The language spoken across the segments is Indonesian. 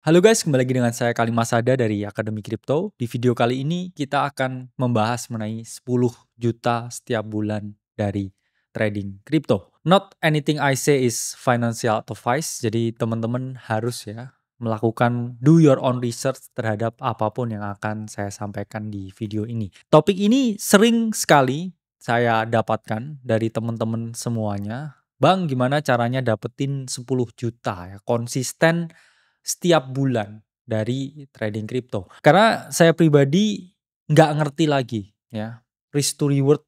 Halo guys, kembali lagi dengan saya Kalima Sada dari Akademi Kripto. Di video kali ini kita akan membahas mengenai 10 juta setiap bulan dari trading kripto. Not anything I say is financial advice, jadi teman-teman harus melakukan do your own research terhadap apapun yang akan saya sampaikan di video ini. Topik ini sering sekali saya dapatkan dari teman-teman semuanya. Bang, gimana caranya dapetin 10 juta ya, konsisten setiap bulan dari trading kripto. Karena saya pribadi nggak ngerti lagi ya, risk to reward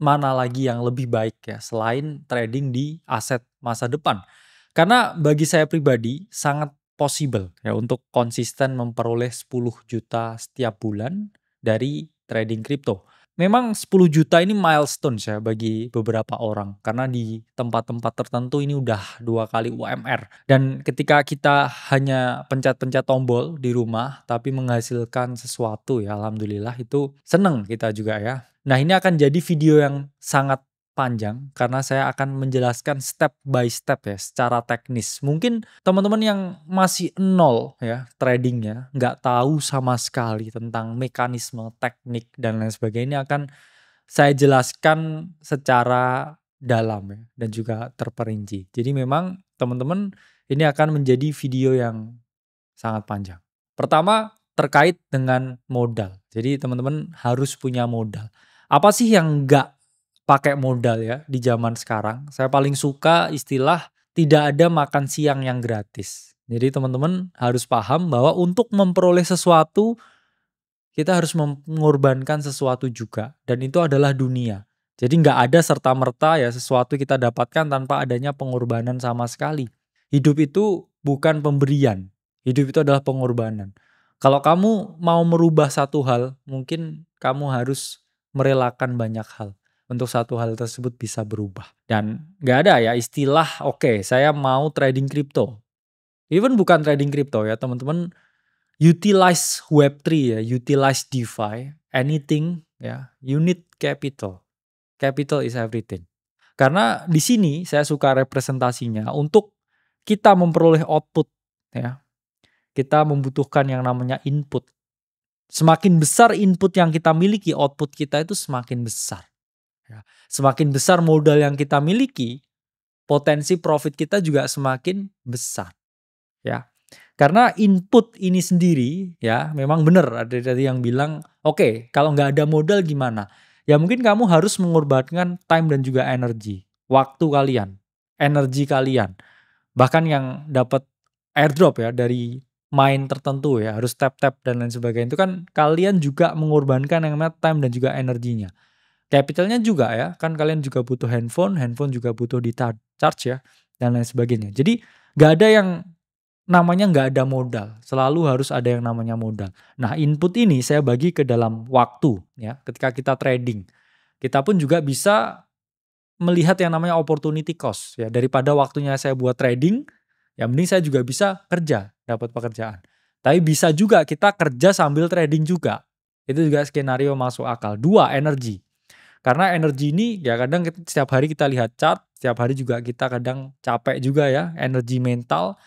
mana lagi yang lebih baik ya selain trading di aset masa depan. Karena bagi saya pribadi sangat possible ya untuk konsisten memperoleh 10 juta setiap bulan dari trading kripto. Memang 10 juta ini milestone ya bagi beberapa orang karena di tempat-tempat tertentu ini udah 2 kali UMR. Dan ketika kita hanya pencet-pencet tombol di rumah tapi menghasilkan sesuatu ya alhamdulillah itu seneng kita juga ya. Nah, ini akan jadi video yang sangat panjang karena saya akan menjelaskan step by step ya secara teknis. Mungkin teman-teman yang masih nol ya tradingnya, nggak tahu sama sekali tentang mekanisme, teknik dan lain sebagainya akan saya jelaskan secara dalam ya dan juga terperinci. Jadi memang teman-teman ini akan menjadi video yang sangat panjang. Pertama terkait dengan modal. Jadi teman-teman harus punya modal. Apa sih yang nggak pakai modal ya di zaman sekarang? Saya paling suka istilah tidak ada makan siang yang gratis. Jadi teman-teman harus paham bahwa untuk memperoleh sesuatu kita harus mengorbankan sesuatu juga dan itu adalah dunia. Jadi nggak ada serta-merta ya sesuatu kita dapatkan tanpa adanya pengorbanan sama sekali. Hidup itu bukan pemberian. Hidup itu adalah pengorbanan. Kalau kamu mau merubah satu hal, mungkin kamu harus merelakan banyak hal untuk satu hal tersebut bisa berubah. Dan nggak ada ya istilah, oke, saya mau trading kripto. Even bukan trading kripto ya teman-teman, utilize Web3 ya, utilize DeFi, anything ya, you need capital. Capital is everything. Karena di sini saya suka representasinya untuk kita memperoleh output ya. Kita membutuhkan yang namanya input. Semakin besar input yang kita miliki, output kita itu semakin besar. Ya. Semakin besar modal yang kita miliki, potensi profit kita juga semakin besar. Ya. Karena input ini sendiri ya memang benar ada tadi yang bilang oke, kalau nggak ada modal gimana? Ya mungkin kamu harus mengorbankan time dan juga energi, waktu kalian, energi kalian. Bahkan yang dapat airdrop ya dari main tertentu ya harus tap-tap dan lain sebagainya itu kan kalian juga mengorbankan yang namanya time dan juga energinya. Capitalnya juga ya, kan kalian juga butuh handphone, handphone juga butuh di charge ya dan lain sebagainya. Jadi nggak ada yang namanya nggak ada modal, selalu harus ada yang namanya modal. Nah, input ini saya bagi ke dalam waktu ya. Ketika kita trading, kita pun juga bisa melihat yang namanya opportunity cost ya. Daripada waktunya saya buat trading, ya mending saya juga bisa kerja, dapat pekerjaan. Tapi bisa juga kita kerja sambil trading juga. Itu juga skenario masuk akal. Dua, energi. Karena energi ini ya kadang setiap hari kita lihat chart, setiap hari juga kita kadang capek juga ya, energi mental,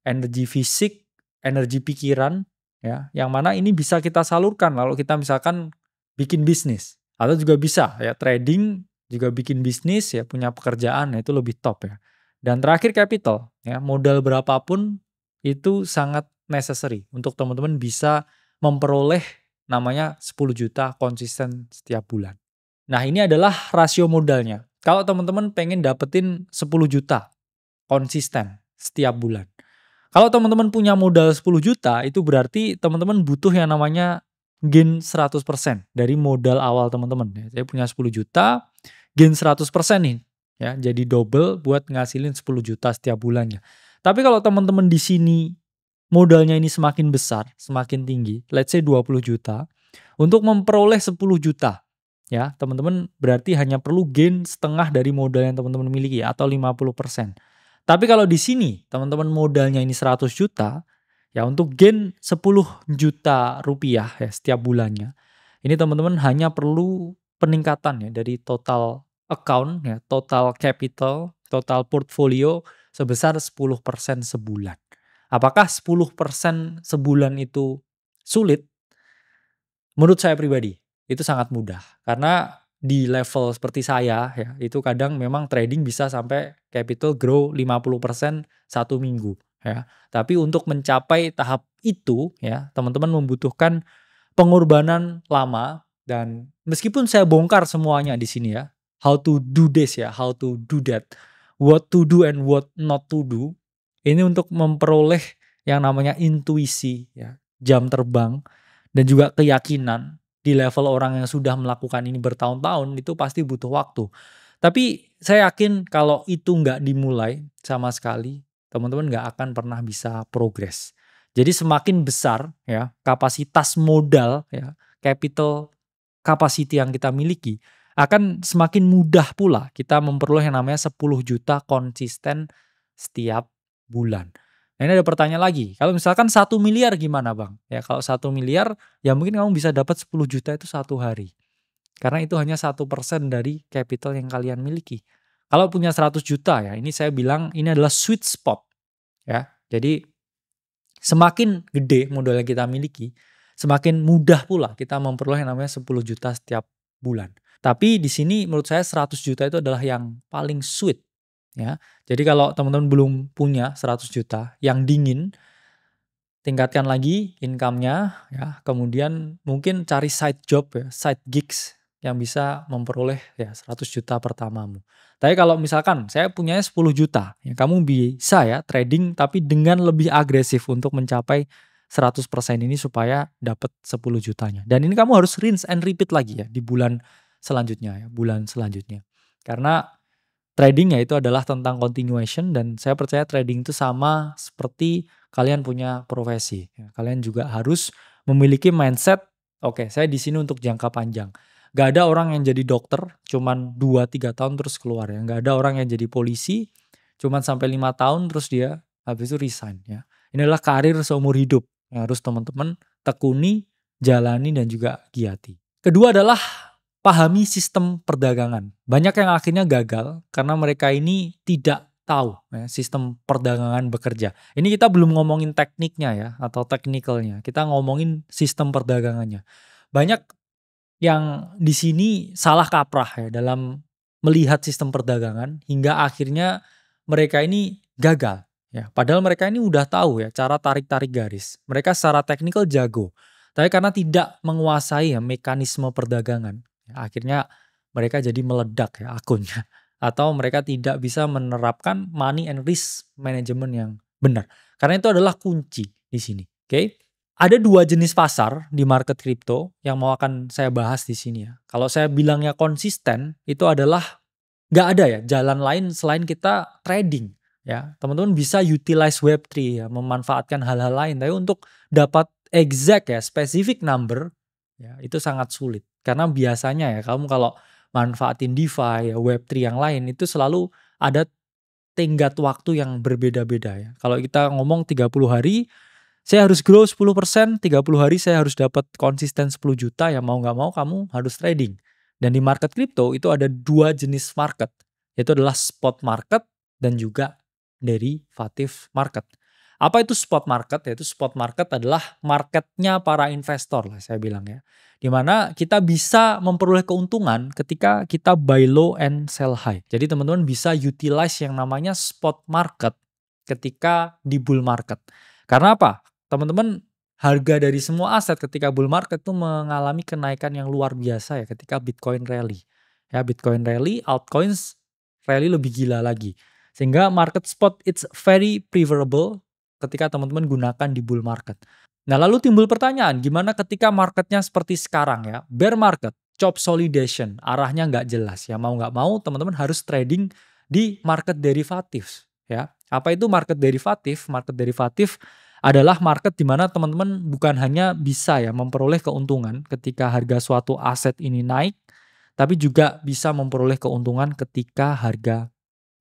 energi fisik, energi pikiran, ya, yang mana ini bisa kita salurkan lalu kita misalkan bikin bisnis atau juga bisa ya trading juga bikin bisnis ya punya pekerjaan, itu lebih top ya. Dan terakhir capital ya, modal berapapun itu sangat necessary untuk teman-teman bisa memperoleh namanya 10 juta konsisten setiap bulan. Nah, ini adalah rasio modalnya. Kalau teman-teman pengen dapetin 10 juta konsisten setiap bulan. Kalau teman-teman punya modal 10 juta, itu berarti teman-teman butuh yang namanya gain 100% dari modal awal teman-teman. Ya, saya punya 10 juta, gain 100% nih. Ya, jadi double buat ngasilin 10 juta setiap bulannya. Tapi kalau teman-teman di sini modalnya ini semakin besar, semakin tinggi, let's say 20 juta, untuk memperoleh 10 juta, ya teman-teman berarti hanya perlu gain setengah dari modal yang teman-teman miliki atau 50%. Tapi kalau di sini teman-teman modalnya ini 100 juta, ya untuk gain 10 juta rupiah ya setiap bulannya. Ini teman-teman hanya perlu peningkatan ya dari total account ya, total capital, total portfolio sebesar 10% sebulan. Apakah 10% sebulan itu sulit? Menurut saya pribadi, itu sangat mudah. Karena di level seperti saya ya, itu kadang memang trading bisa sampai capital grow 50% 1 minggu ya. Tapi untuk mencapai tahap itu ya, teman-teman membutuhkan pengorbanan lama dan meskipun saya bongkar semuanya di sini ya, how to do this ya, how to do that, what to do and what not to do, ini untuk memperoleh yang namanya intuisi ya, jam terbang dan juga keyakinan di level orang yang sudah melakukan ini bertahun-tahun itu pasti butuh waktu. Tapi saya yakin kalau itu nggak dimulai sama sekali, teman-teman nggak akan pernah bisa progres. Jadi semakin besar ya kapasitas modal ya, capital capacity yang kita miliki, akan semakin mudah pula kita memperoleh yang namanya 10 juta konsisten setiap bulan. Nah, ini ada pertanyaan lagi, kalau misalkan 1 miliar gimana Bang? Ya kalau 1 miliar ya mungkin kamu bisa dapat 10 juta itu 1 hari. Karena itu hanya 1% dari capital yang kalian miliki. Kalau punya 100 juta ya, ini saya bilang ini adalah sweet spot ya. Jadi semakin gede modal yang kita miliki, semakin mudah pula kita memperoleh yang namanya 10 juta setiap bulan. Tapi di sini menurut saya 100 juta itu adalah yang paling sweet ya. Jadi kalau teman-teman belum punya 100 juta yang dingin, tingkatkan lagi income-nya ya. Kemudian mungkin cari side job ya, side gigs yang bisa memperoleh ya 100 juta pertamamu. Tapi kalau misalkan saya punya 10 juta, ya kamu bisa ya trading tapi dengan lebih agresif untuk mencapai 100% ini supaya dapat 10 jutanya. Dan ini kamu harus rinse and repeat lagi ya di bulan selanjutnya ya, bulan selanjutnya. Karena trading ya itu adalah tentang continuation dan saya percaya trading itu sama seperti kalian punya profesi. Ya, kalian juga harus memiliki mindset, oke, saya di sini untuk jangka panjang. Gak ada orang yang jadi dokter cuman 2-3 tahun terus keluar ya. Gak ada orang yang jadi polisi cuman sampai 5 tahun terus dia habis itu resign ya. Ini adalah karir seumur hidup yang harus teman-teman tekuni, jalani dan juga giati. Kedua adalah pahami sistem perdagangan. Banyak yang akhirnya gagal karena mereka ini tidak tahu ya, sistem perdagangan bekerja. Ini kita belum ngomongin tekniknya ya atau technicalnya. Kita ngomongin sistem perdagangannya. Banyak yang di sini salah kaprah ya dalam melihat sistem perdagangan hingga akhirnya mereka ini gagal ya. Padahal mereka ini udah tahu ya cara tarik-tarik garis. Mereka secara teknikal jago. Tapi karena tidak menguasai ya mekanisme perdagangan, ya, akhirnya mereka jadi meledak ya akunnya. Atau mereka tidak bisa menerapkan money and risk management yang benar. Karena itu adalah kunci di sini. Oke? Ada 2 jenis pasar di market crypto yang mau akan saya bahas di sini ya. Kalau saya bilangnya konsisten, itu adalah nggak ada ya jalan lain selain kita trading. Ya, teman-teman bisa utilize Web3 ya, memanfaatkan hal-hal lain. Tapi untuk dapat exact ya, specific number, ya itu sangat sulit. Karena biasanya ya, kamu kalau manfaatin DeFi, ya, Web3 yang lain, itu selalu ada tenggat waktu yang berbeda-beda ya. Kalau kita ngomong 30 hari, saya harus grow 10%, 30 hari saya harus dapat konsisten 10 juta, ya mau nggak mau kamu harus trading. Dan di market crypto itu ada 2 jenis market, yaitu adalah spot market dan juga derivative market. Apa itu spot market? Yaitu spot market adalah marketnya para investor lah saya bilang ya. Dimana kita bisa memperoleh keuntungan ketika kita buy low and sell high. Jadi teman-teman bisa utilize yang namanya spot market ketika di bull market. Karena apa? Teman-teman, harga dari semua aset ketika bull market itu mengalami kenaikan yang luar biasa ya ketika Bitcoin rally. Ya, Bitcoin rally, altcoins rally lebih gila lagi. Sehingga market spot it's very preferable ketika teman-teman gunakan di bull market. Nah, lalu timbul pertanyaan, gimana ketika marketnya seperti sekarang ya, bear market, chop solidation, arahnya nggak jelas ya, mau nggak mau teman-teman harus trading di market derivatif ya. Apa itu market derivatif? Market derivatif adalah market di mana teman-teman bukan hanya bisa ya memperoleh keuntungan ketika harga suatu aset ini naik, tapi juga bisa memperoleh keuntungan ketika harga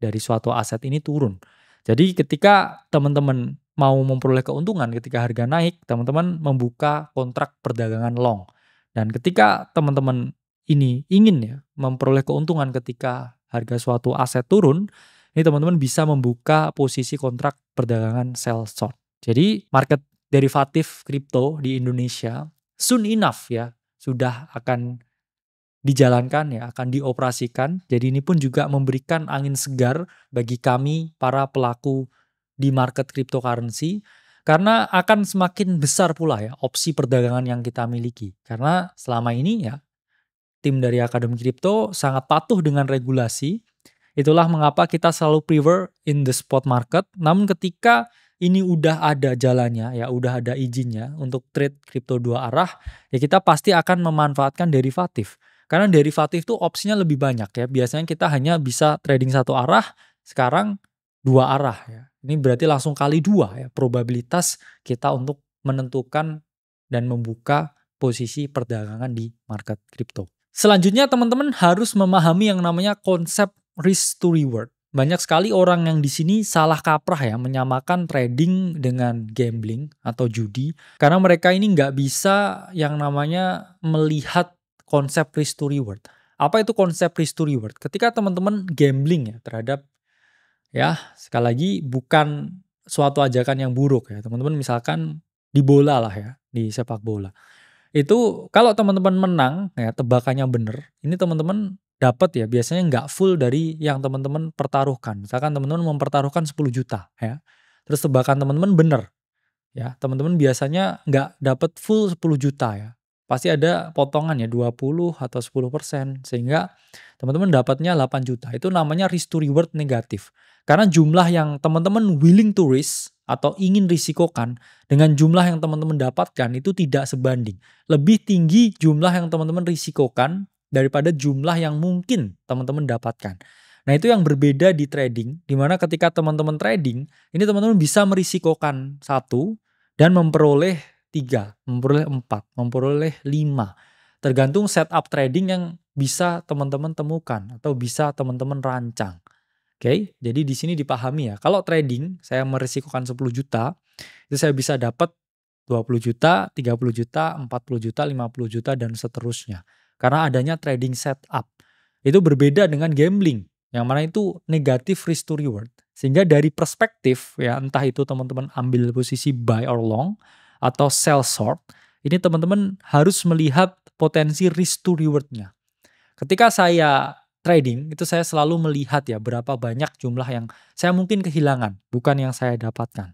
dari suatu aset ini turun. Jadi ketika teman-teman mau memperoleh keuntungan ketika harga naik, teman-teman membuka kontrak perdagangan long. Dan ketika teman-teman ini ingin ya memperoleh keuntungan ketika harga suatu aset turun, ini teman-teman bisa membuka posisi kontrak perdagangan sell short. Jadi market derivatif kripto di Indonesia soon enough ya sudah akan dijalankan ya, akan dioperasikan. Jadi ini pun juga memberikan angin segar bagi kami para pelaku di market cryptocurrency karena akan semakin besar pula ya opsi perdagangan yang kita miliki. Karena selama ini ya tim dari Akademi Kripto sangat patuh dengan regulasi. Itulah mengapa kita selalu prefer in the spot market. Namun ketika ini udah ada jalannya ya, udah ada izinnya untuk trade kripto dua arah, ya kita pasti akan memanfaatkan derivatif. Karena derivatif tuh opsinya lebih banyak ya. Biasanya kita hanya bisa trading satu arah, sekarang dua arah ya. Ini berarti langsung kali dua ya probabilitas kita untuk menentukan dan membuka posisi perdagangan di market kripto. Selanjutnya teman-teman harus memahami yang namanya konsep risk to reward. Banyak sekali orang yang di sini salah kaprah ya menyamakan trading dengan gambling atau judi karena mereka ini nggak bisa yang namanya melihat konsep risk to reward. Apa itu konsep risk to reward? Ketika teman-teman gambling ya terhadap ya sekali lagi bukan suatu ajakan yang buruk ya. Teman-teman misalkan di bola lah ya, di sepak bola. Itu kalau teman-teman menang ya tebakannya bener, ini teman-teman dapat ya biasanya nggak full dari yang teman-teman pertaruhkan. Misalkan teman-teman mempertaruhkan 10 juta ya. Terus tebakan teman-teman bener ya. Teman-teman biasanya nggak dapat full 10 juta ya. Pasti ada potongan ya 20 atau 10% sehingga teman-teman dapatnya 8 juta. Itu namanya risk to reward negatif. Karena jumlah yang teman-teman willing to risk atau ingin risikokan dengan jumlah yang teman-teman dapatkan itu tidak sebanding. Lebih tinggi jumlah yang teman-teman risikokan daripada jumlah yang mungkin teman-teman dapatkan. Nah itu yang berbeda di trading, di mana ketika teman-teman trading, ini teman-teman bisa merisikokan satu dan memperoleh 3, memperoleh 4, memperoleh 5. Tergantung setup trading yang bisa teman-teman temukan atau bisa teman-teman rancang. Oke, jadi di sini dipahami ya. Kalau trading saya merisikokan 10 juta, itu saya bisa dapat 20 juta, 30 juta, 40 juta, 50 juta dan seterusnya. Karena adanya trading setup. Itu berbeda dengan gambling yang mana itu negatif risk to reward. Sehingga dari perspektif ya entah itu teman-teman ambil posisi buy or long atau sell short, ini teman-teman harus melihat potensi risk to reward-nya. Ketika saya trading, itu saya selalu melihat ya berapa banyak jumlah yang saya mungkin kehilangan, bukan yang saya dapatkan.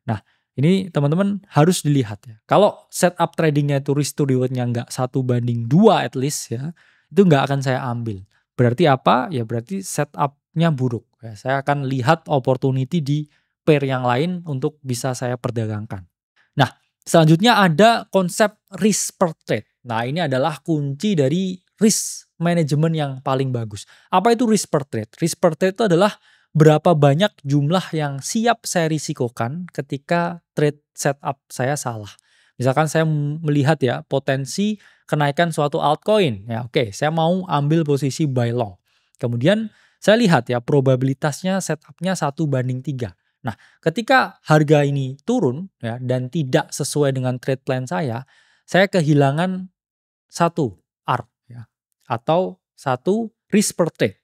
Nah, ini teman-teman harus dilihat ya. Kalau setup tradingnya itu risk to reward-nya nggak 1:2 at least ya, itu nggak akan saya ambil. Berarti apa? Ya berarti setup-nya buruk. Ya, saya akan lihat opportunity di pair yang lain untuk bisa saya perdagangkan. Nah, selanjutnya ada konsep risk per trade. Nah, ini adalah kunci dari risk management yang paling bagus. Apa itu risk per trade? Risk per trade itu adalah berapa banyak jumlah yang siap saya risikokan ketika trade setup saya salah. Misalkan saya melihat ya potensi kenaikan suatu altcoin. Ya oke, saya mau ambil posisi buy long. Kemudian saya lihat ya probabilitasnya setupnya 1:3. Nah, ketika harga ini turun ya dan tidak sesuai dengan trade plan saya kehilangan satu ARP ya atau satu risk per trade.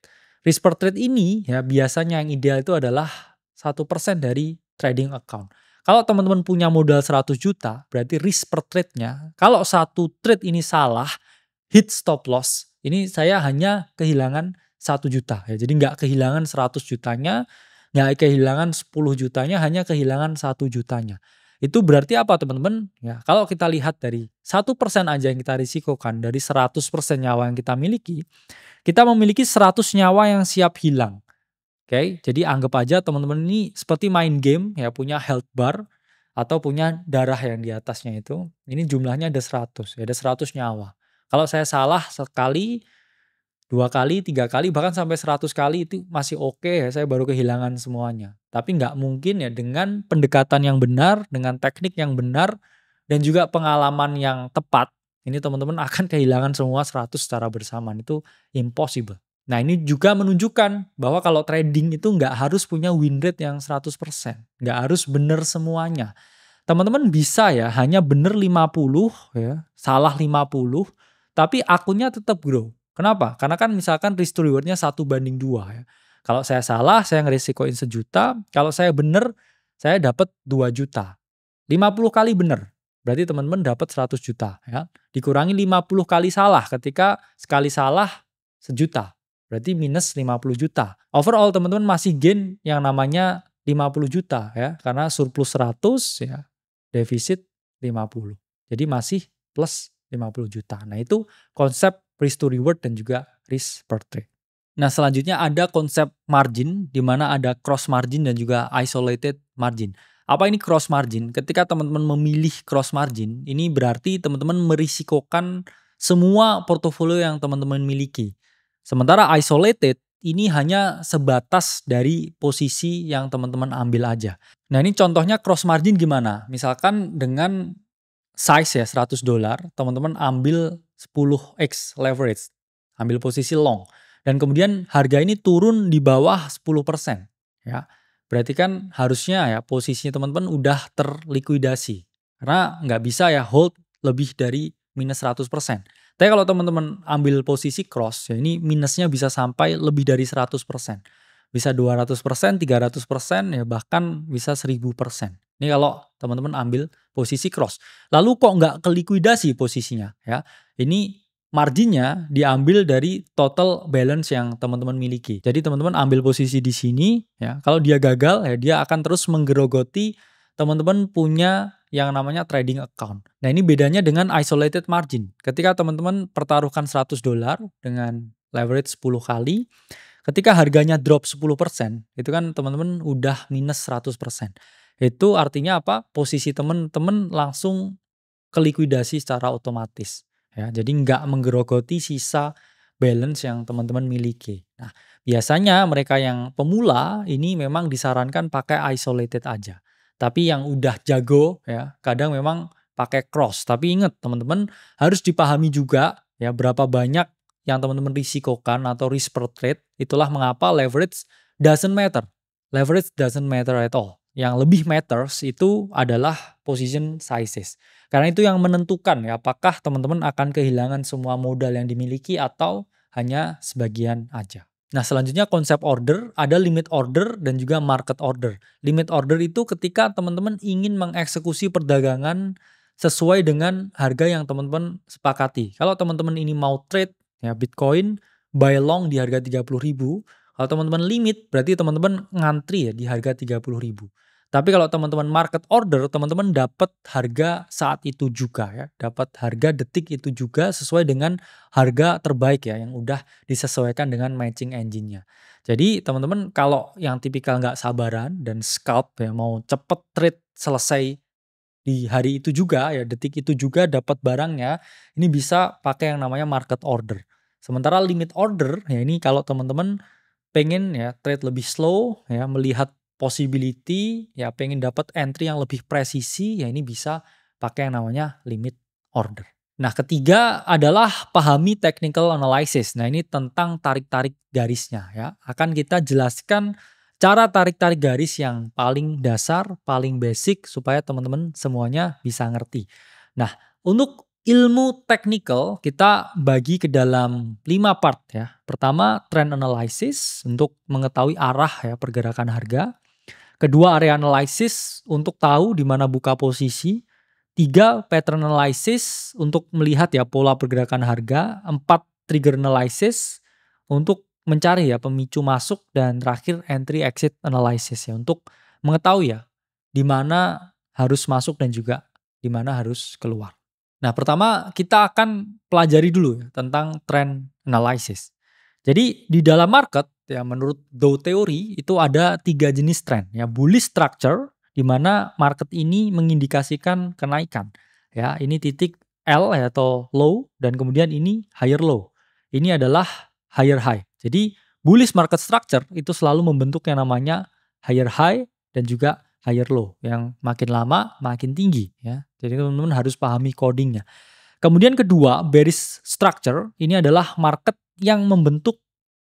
Risk per trade ini ya biasanya yang ideal itu adalah 1% dari trading account. Kalau teman-teman punya modal 100 juta, berarti risk per trade-nya kalau satu trade ini salah, hit stop loss, ini saya hanya kehilangan 1 juta ya. Jadi nggak kehilangan 100 jutanya, nggak kehilangan 10 jutanya, hanya kehilangan 1 jutanya. Itu berarti apa teman-teman? Ya, kalau kita lihat dari 1% aja yang kita risikokan dari 100% nyawa yang kita miliki, kita memiliki 100 nyawa yang siap hilang. Oke, jadi anggap aja teman-teman ini seperti main game ya punya health bar atau punya darah yang di atasnya itu. Ini jumlahnya ada 100, ya ada 100 nyawa. Kalau saya salah sekali, 2 kali, 3 kali, bahkan sampai 100 kali itu masih oke ya, saya baru kehilangan semuanya. Tapi nggak mungkin ya dengan pendekatan yang benar, dengan teknik yang benar, dan juga pengalaman yang tepat, ini teman-teman akan kehilangan semua 100 secara bersamaan, itu impossible. Nah ini juga menunjukkan bahwa kalau trading itu nggak harus punya win rate yang 100%, nggak harus benar semuanya. Teman-teman bisa ya hanya benar 50 ya, salah 50, tapi akunnya tetap grow. Kenapa? Karena kan misalkan risk to reward-nya 1:2 ya. Kalau saya salah, saya ngerisikoin 1 juta. Kalau saya bener, saya dapat 2 juta. 50 kali benar, berarti teman-teman dapat 100 juta ya. Dikurangi 50 kali salah, ketika sekali salah 1 juta, berarti minus 50 juta. Overall teman-teman masih gain yang namanya 50 juta ya, karena surplus 100 ya, defisit 50. Jadi masih plus 50 juta. Nah itu konsep risk to reward dan juga risk per trade. Nah selanjutnya ada konsep margin, di mana ada cross margin dan juga isolated margin. Apa ini cross margin? Ketika teman-teman memilih cross margin, ini berarti teman-teman merisikokan semua portofolio yang teman-teman miliki. Sementara isolated ini hanya sebatas dari posisi yang teman-teman ambil aja. Nah ini contohnya cross margin gimana? Misalkan dengan size ya $100, teman-teman ambil 10x leverage, ambil posisi long. Dan kemudian harga ini turun di bawah 10%. Ya. Berarti kan harusnya ya posisinya teman-teman udah terlikuidasi. Karena nggak bisa ya hold lebih dari minus 100%. Tapi kalau teman-teman ambil posisi cross, ya ini minusnya bisa sampai lebih dari 100%. Bisa 200%, 300%, ya bahkan bisa 1000%. Ini kalau teman-teman ambil posisi cross. Lalu kok nggak kelikuidasi posisinya? Ya, ini marginnya diambil dari total balance yang teman-teman miliki. Jadi teman-teman ambil posisi di sini, ya. Kalau dia gagal, ya dia akan terus menggerogoti teman-teman punya yang namanya trading account. Nah ini bedanya dengan isolated margin. Ketika teman-teman pertaruhkan $100 dengan leverage 10 kali, ketika harganya drop 10%, itu kan teman-teman udah minus 100%. Itu artinya apa? Posisi teman-teman langsung kelikuidasi secara otomatis. Ya, jadi nggak menggerogoti sisa balance yang teman-teman miliki. Nah, biasanya mereka yang pemula ini memang disarankan pakai isolated aja. Tapi yang udah jago ya, kadang memang pakai cross. Tapi ingat teman-teman harus dipahami juga ya berapa banyak yang teman-teman risikokan atau risk per trade. Itulah mengapa leverage doesn't matter. Leverage doesn't matter at all. Yang lebih matters itu adalah position sizes. Karena itu yang menentukan ya apakah teman-teman akan kehilangan semua modal yang dimiliki atau hanya sebagian aja. Nah selanjutnya konsep order, ada limit order dan juga market order. Limit order itu ketika teman-teman ingin mengeksekusi perdagangan sesuai dengan harga yang teman-teman sepakati. Kalau teman-teman ini mau trade ya Bitcoin, buy long di harga 30.000. Kalau teman-teman limit berarti teman-teman ngantri ya di harga 30.000. Tapi kalau teman-teman market order, teman-teman dapat harga saat itu juga ya. Dapat harga detik itu juga sesuai dengan harga terbaik ya yang udah disesuaikan dengan matching engine-nya. Jadi teman-teman kalau yang tipikal nggak sabaran dan scalp ya mau cepet trade selesai di hari itu juga ya detik itu juga dapat barangnya, ini bisa pakai yang namanya market order. Sementara limit order ya ini kalau teman-teman pengen ya trade lebih slow ya melihat possibility ya pengen dapat entry yang lebih presisi ya ini bisa pakai yang namanya limit order. Nah ketiga adalah pahami technical analysis. Nah ini tentang tarik-tarik garisnya ya. Akan kita jelaskan cara tarik-tarik garis yang paling dasar, paling basic supaya teman-teman semuanya bisa ngerti. Nah untuk ilmu technical kita bagi ke dalam 5 part ya. Pertama trend analysis untuk mengetahui arah ya pergerakan harga. Kedua area analysis untuk tahu di mana buka posisi. 3 pattern analysis untuk melihat ya pola pergerakan harga. 4 trigger analysis untuk mencari ya pemicu masuk dan terakhir entry exit analysis ya untuk mengetahui ya di mana harus masuk dan juga di mana harus keluar. Nah, pertama kita akan pelajari dulu ya, tentang trend analysis. Jadi di dalam market ya menurut Dow Theory itu ada 3 jenis trend ya. Bullish structure di mana market ini mengindikasikan kenaikan. Ya, ini titik L ya, atau low dan kemudian ini higher low. Ini adalah higher high. Jadi bullish market structure itu selalu membentuk yang namanya higher high dan juga higher low yang makin lama makin tinggi ya. Jadi teman-teman harus pahami codingnya. Kemudian kedua, bearish structure ini adalah market yang membentuk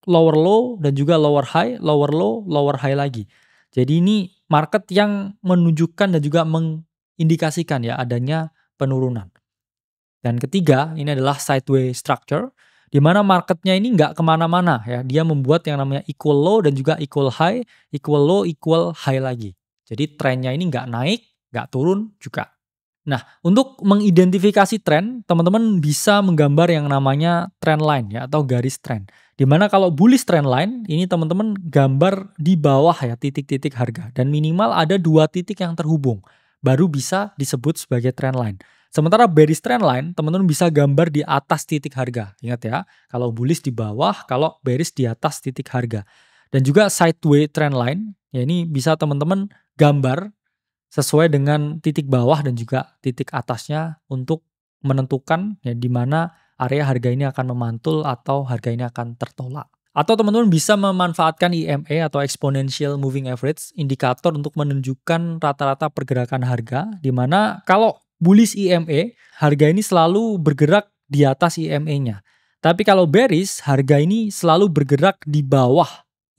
lower low dan juga lower high, lower low, lower high lagi. Jadi ini market yang menunjukkan dan juga mengindikasikan ya adanya penurunan. Dan ketiga, ini adalah sideways structure di mana marketnya ini nggak kemana-mana ya. Dia membuat yang namanya equal low dan juga equal high, equal low, equal high lagi. Jadi trennya ini nggak naik, nggak turun juga. Nah, untuk mengidentifikasi tren, teman-teman bisa menggambar yang namanya trend line ya atau garis tren. Dimana kalau bullish trend line, ini teman-teman gambar di bawah ya titik-titik harga dan minimal ada 2 titik yang terhubung, baru bisa disebut sebagai trend line. Sementara bearish trend line, teman-teman bisa gambar di atas titik harga. Ingat ya, kalau bullish di bawah, kalau bearish di atas titik harga. Dan juga sideways trend line, ya ini bisa teman-teman gambar sesuai dengan titik bawah dan juga titik atasnya untuk menentukan ya di mana area harga ini akan memantul atau harga ini akan tertolak. Atau teman-teman bisa memanfaatkan EMA atau Exponential Moving Average, indikator untuk menunjukkan rata-rata pergerakan harga, di mana kalau bullish EMA, harga ini selalu bergerak di atas EMA-nya. Tapi kalau bearish, harga ini selalu bergerak di bawah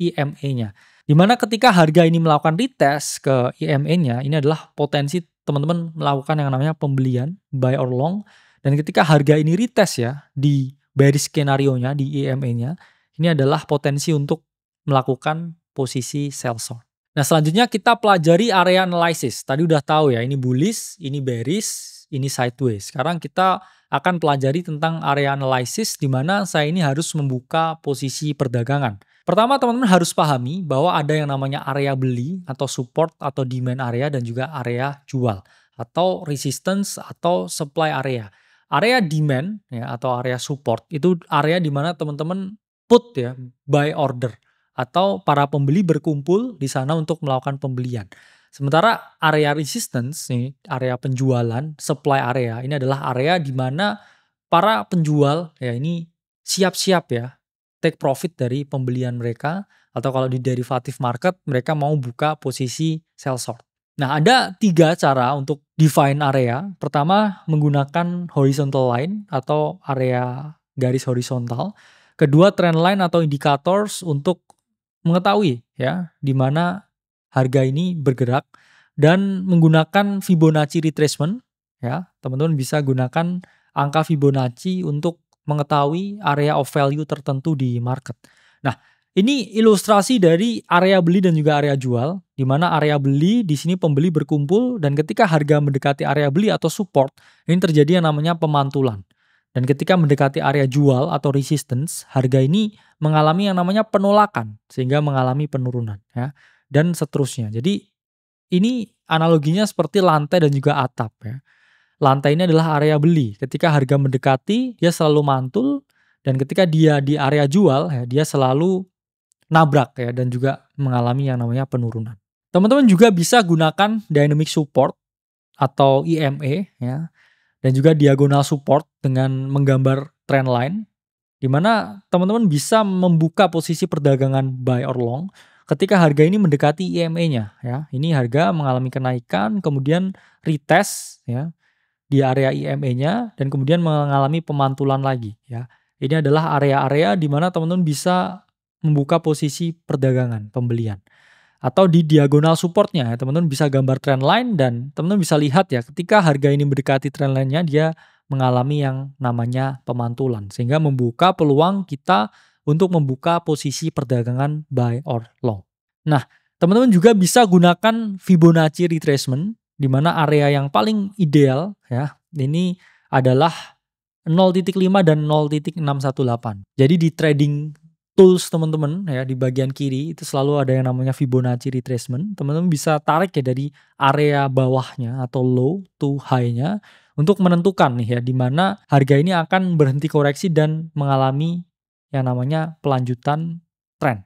EMA-nya. Dimana ketika harga ini melakukan retest ke EMA-nya, ini adalah potensi teman-teman melakukan yang namanya pembelian, buy or long. Dan ketika harga ini retest ya, di bearish skenario-nya, di EMA-nya, ini adalah potensi untuk melakukan posisi sell short. Nah selanjutnya kita pelajari area analysis. Tadi udah tahu ya, ini bullish, ini bearish, ini sideways. Sekarang kita akan pelajari tentang area analysis di mana saya ini harus membuka posisi perdagangan. Pertama teman-teman harus pahami bahwa ada yang namanya area beli atau support atau demand area dan juga area jual atau resistance atau supply area. Area demand ya atau area support itu area di mana teman-teman put ya buy order atau para pembeli berkumpul di sana untuk melakukan pembelian. Sementara area resistance nih, area penjualan, supply area ini adalah area di mana para penjual ya ini siap-siap ya take profit dari pembelian mereka atau kalau di derivative market mereka mau buka posisi sell short. Nah, ada 3 cara untuk define area. Pertama, menggunakan horizontal line atau area garis horizontal. Kedua, trend line atau indicators untuk mengetahui ya di mana harga ini bergerak dan menggunakan Fibonacci retracement ya. Teman-teman bisa gunakan angka Fibonacci untuk mengetahui area of value tertentu di market. Nah, ini ilustrasi dari area beli dan juga area jual, di mana area beli di sini pembeli berkumpul dan ketika harga mendekati area beli atau support, ini terjadi yang namanya pemantulan. Dan ketika mendekati area jual atau resistance, harga ini mengalami yang namanya penolakan sehingga mengalami penurunan ya dan seterusnya. Jadi ini analoginya seperti lantai dan juga atap ya. Lantai ini adalah area beli. Ketika harga mendekati, dia selalu mantul. Dan ketika dia di area jual, ya, dia selalu nabrak ya dan juga mengalami yang namanya penurunan. Teman-teman juga bisa gunakan dynamic support atau EMA ya, dan juga diagonal support dengan menggambar trend line, di mana teman-teman bisa membuka posisi perdagangan buy or long ketika harga ini mendekati EMA-nya ya. Ini harga mengalami kenaikan, kemudian retest ya di area EMA-nya dan kemudian mengalami pemantulan lagi ya. Ini adalah area-area di mana teman-teman bisa membuka posisi perdagangan pembelian. Atau di diagonal supportnya ya, teman-teman bisa gambar trend line dan teman-teman bisa lihat ya ketika harga ini mendekati trend line-nya dia mengalami yang namanya pemantulan sehingga membuka peluang kita untuk membuka posisi perdagangan buy or long. Nah, teman-teman juga bisa gunakan Fibonacci retracement di mana area yang paling ideal ya ini adalah 0.5 dan 0.618. Jadi di trading tools teman-teman ya di bagian kiri itu selalu ada yang namanya Fibonacci retracement. Teman-teman bisa tarik ya dari area bawahnya atau low to high-nya untuk menentukan nih ya di mana harga ini akan berhenti koreksi dan mengalami yang namanya pelanjutan tren.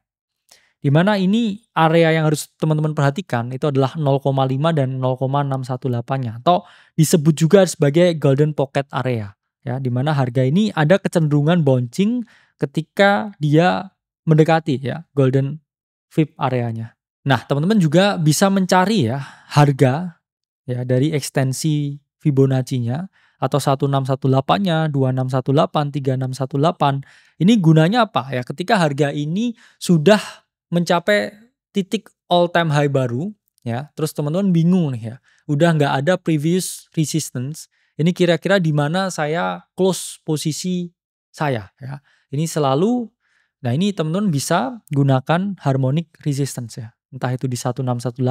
Di mana ini area yang harus teman-teman perhatikan itu adalah 0,5 dan 0,618-nya atau disebut juga sebagai golden pocket area ya di mana harga ini ada kecenderungan bouncing ketika dia mendekati ya golden fib areanya. Nah, teman-teman juga bisa mencari ya harga ya dari ekstensi Fibonacci-nya atau 1618-nya, 2618, 3618. Ini gunanya apa ya? Ketika harga ini sudah mencapai titik all time high baru ya, terus teman-teman bingung nih ya, udah nggak ada previous resistance, ini kira-kira di mana saya close posisi saya ya. Ini selalu, nah ini teman-teman bisa gunakan harmonic resistance ya, entah itu di 1618,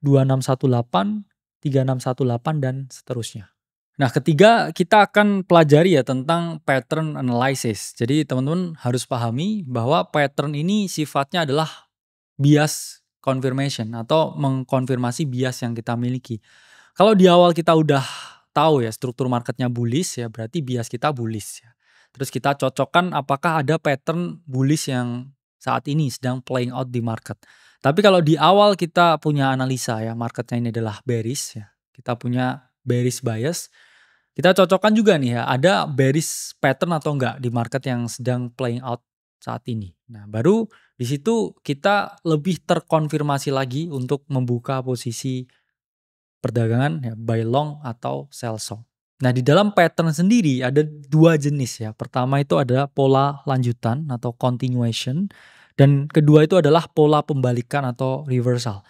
2618 3618 dan seterusnya. Nah, ketiga kita akan pelajari ya tentang pattern analysis. Jadi teman-teman harus pahami bahwa pattern ini sifatnya adalah bias confirmation atau mengkonfirmasi bias yang kita miliki. Kalau di awal kita udah tahu ya struktur marketnya bullish ya berarti bias kita bullish ya. Terus kita cocokkan apakah ada pattern bullish yang saat ini sedang playing out di market. Tapi kalau di awal kita punya analisa ya marketnya ini adalah bearish ya. Kita punya bearish bias. Kita cocokkan juga nih ya ada bearish pattern atau enggak di market yang sedang playing out saat ini. Nah, baru di situ kita lebih terkonfirmasi lagi untuk membuka posisi perdagangan ya buy long atau sell short. Nah, di dalam pattern sendiri ada dua jenis ya. Pertama itu ada pola lanjutan atau continuation dan kedua itu adalah pola pembalikan atau reversal.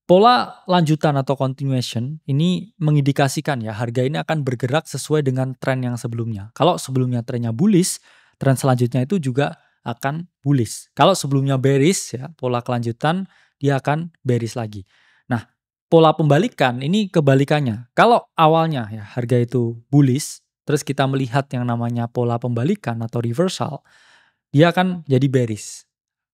Pola lanjutan atau continuation ini mengindikasikan ya harga ini akan bergerak sesuai dengan tren yang sebelumnya. Kalau sebelumnya trennya bullish, tren selanjutnya itu juga akan bullish. Kalau sebelumnya bearish ya, pola kelanjutan dia akan bearish lagi. Nah, pola pembalikan ini kebalikannya. Kalau awalnya ya harga itu bullish, terus kita melihat yang namanya pola pembalikan atau reversal, dia akan jadi bearish.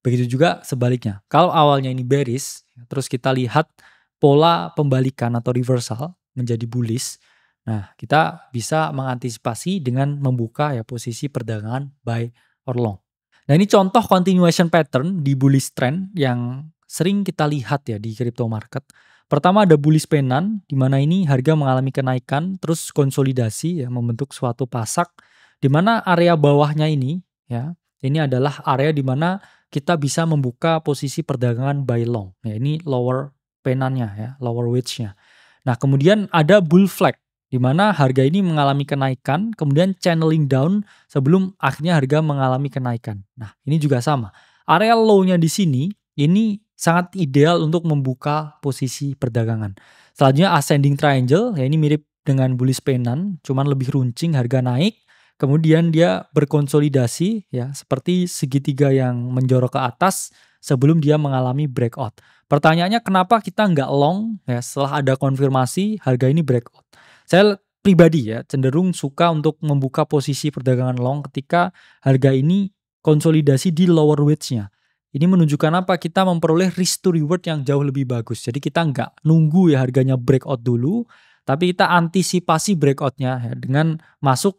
Begitu juga sebaliknya. Kalau awalnya ini bearish, terus kita lihat pola pembalikan atau reversal menjadi bullish. Nah, kita bisa mengantisipasi dengan membuka ya posisi perdagangan buy or long. Nah, ini contoh continuation pattern di bullish trend yang sering kita lihat ya di crypto market. Pertama ada bullish pennant, di mana ini harga mengalami kenaikan, terus konsolidasi ya membentuk suatu pasak, di mana area bawahnya ini ya, ini adalah area di mana kita bisa membuka posisi perdagangan buy long. Ya, ini lower pennantnya ya, lower wedge-nya. Nah, kemudian ada bull flag, di mana harga ini mengalami kenaikan, kemudian channeling down sebelum akhirnya harga mengalami kenaikan. Nah, ini juga sama. Area low-nya di sini, ini sangat ideal untuk membuka posisi perdagangan. Selanjutnya ascending triangle, ya ini mirip dengan bullish pennant, cuman lebih runcing, harga naik. Kemudian dia berkonsolidasi, ya seperti segitiga yang menjorok ke atas sebelum dia mengalami breakout. Pertanyaannya kenapa kita nggak long ya setelah ada konfirmasi harga ini breakout? Saya pribadi ya cenderung suka untuk membuka posisi perdagangan long ketika harga ini konsolidasi di lower wedge-nya. Ini menunjukkan apa? Kita memperoleh risk to reward yang jauh lebih bagus. Jadi kita nggak nunggu ya harganya breakout dulu, tapi kita antisipasi breakout-nya ya, dengan masuk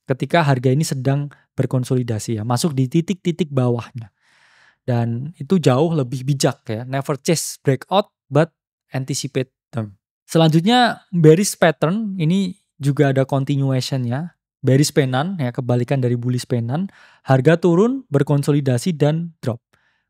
ketika harga ini sedang berkonsolidasi ya, masuk di titik-titik bawahnya. Dan itu jauh lebih bijak ya. Never chase breakout but anticipate them. Selanjutnya bearish pattern ini juga ada continuation-nya. Bearish pennant ya kebalikan dari bullish pennant. Harga turun, berkonsolidasi dan drop.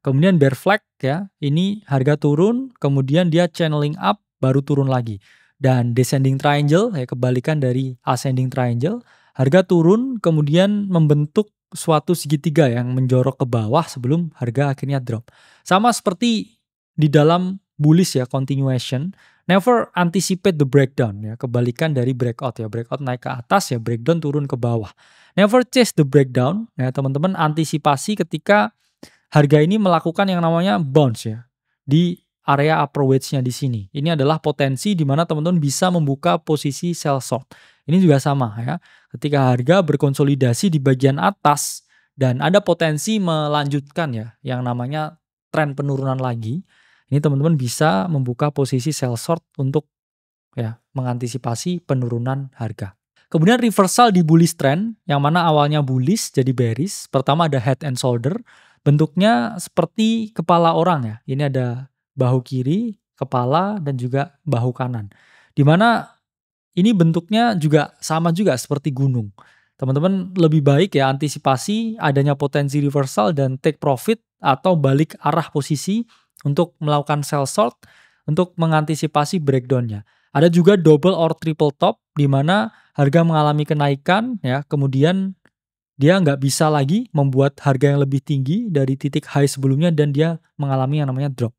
Kemudian bear flag ya, ini harga turun, kemudian dia channeling up baru turun lagi. Dan descending triangle ya kebalikan dari ascending triangle. Harga turun kemudian membentuk suatu segitiga yang menjorok ke bawah sebelum harga akhirnya drop. Sama seperti di dalam bullish ya continuation. Never anticipate the breakdown ya, kebalikan dari breakout ya. Breakout naik ke atas ya, breakdown turun ke bawah. Never chase the breakdown ya, teman-teman antisipasi ketika harga ini melakukan yang namanya bounce ya di area upper wedge-nya di sini. Ini adalah potensi di mana teman-teman bisa membuka posisi sell short. Ini juga sama ya. Ketika harga berkonsolidasi di bagian atas dan ada potensi melanjutkan ya yang namanya tren penurunan lagi. Ini teman-teman bisa membuka posisi sell short untuk ya mengantisipasi penurunan harga. Kemudian reversal di bullish trend yang mana awalnya bullish jadi bearish. Pertama ada head and shoulder. Bentuknya seperti kepala orang ya. Ini ada bahu kiri, kepala dan juga bahu kanan. Di mana ini bentuknya juga sama juga seperti gunung. Teman-teman lebih baik ya antisipasi adanya potensi reversal dan take profit atau balik arah posisi untuk melakukan sell short untuk mengantisipasi breakdown-nya. Ada juga double or triple top di mana harga mengalami kenaikan ya, kemudian dia nggak bisa lagi membuat harga yang lebih tinggi dari titik high sebelumnya dan dia mengalami yang namanya drop.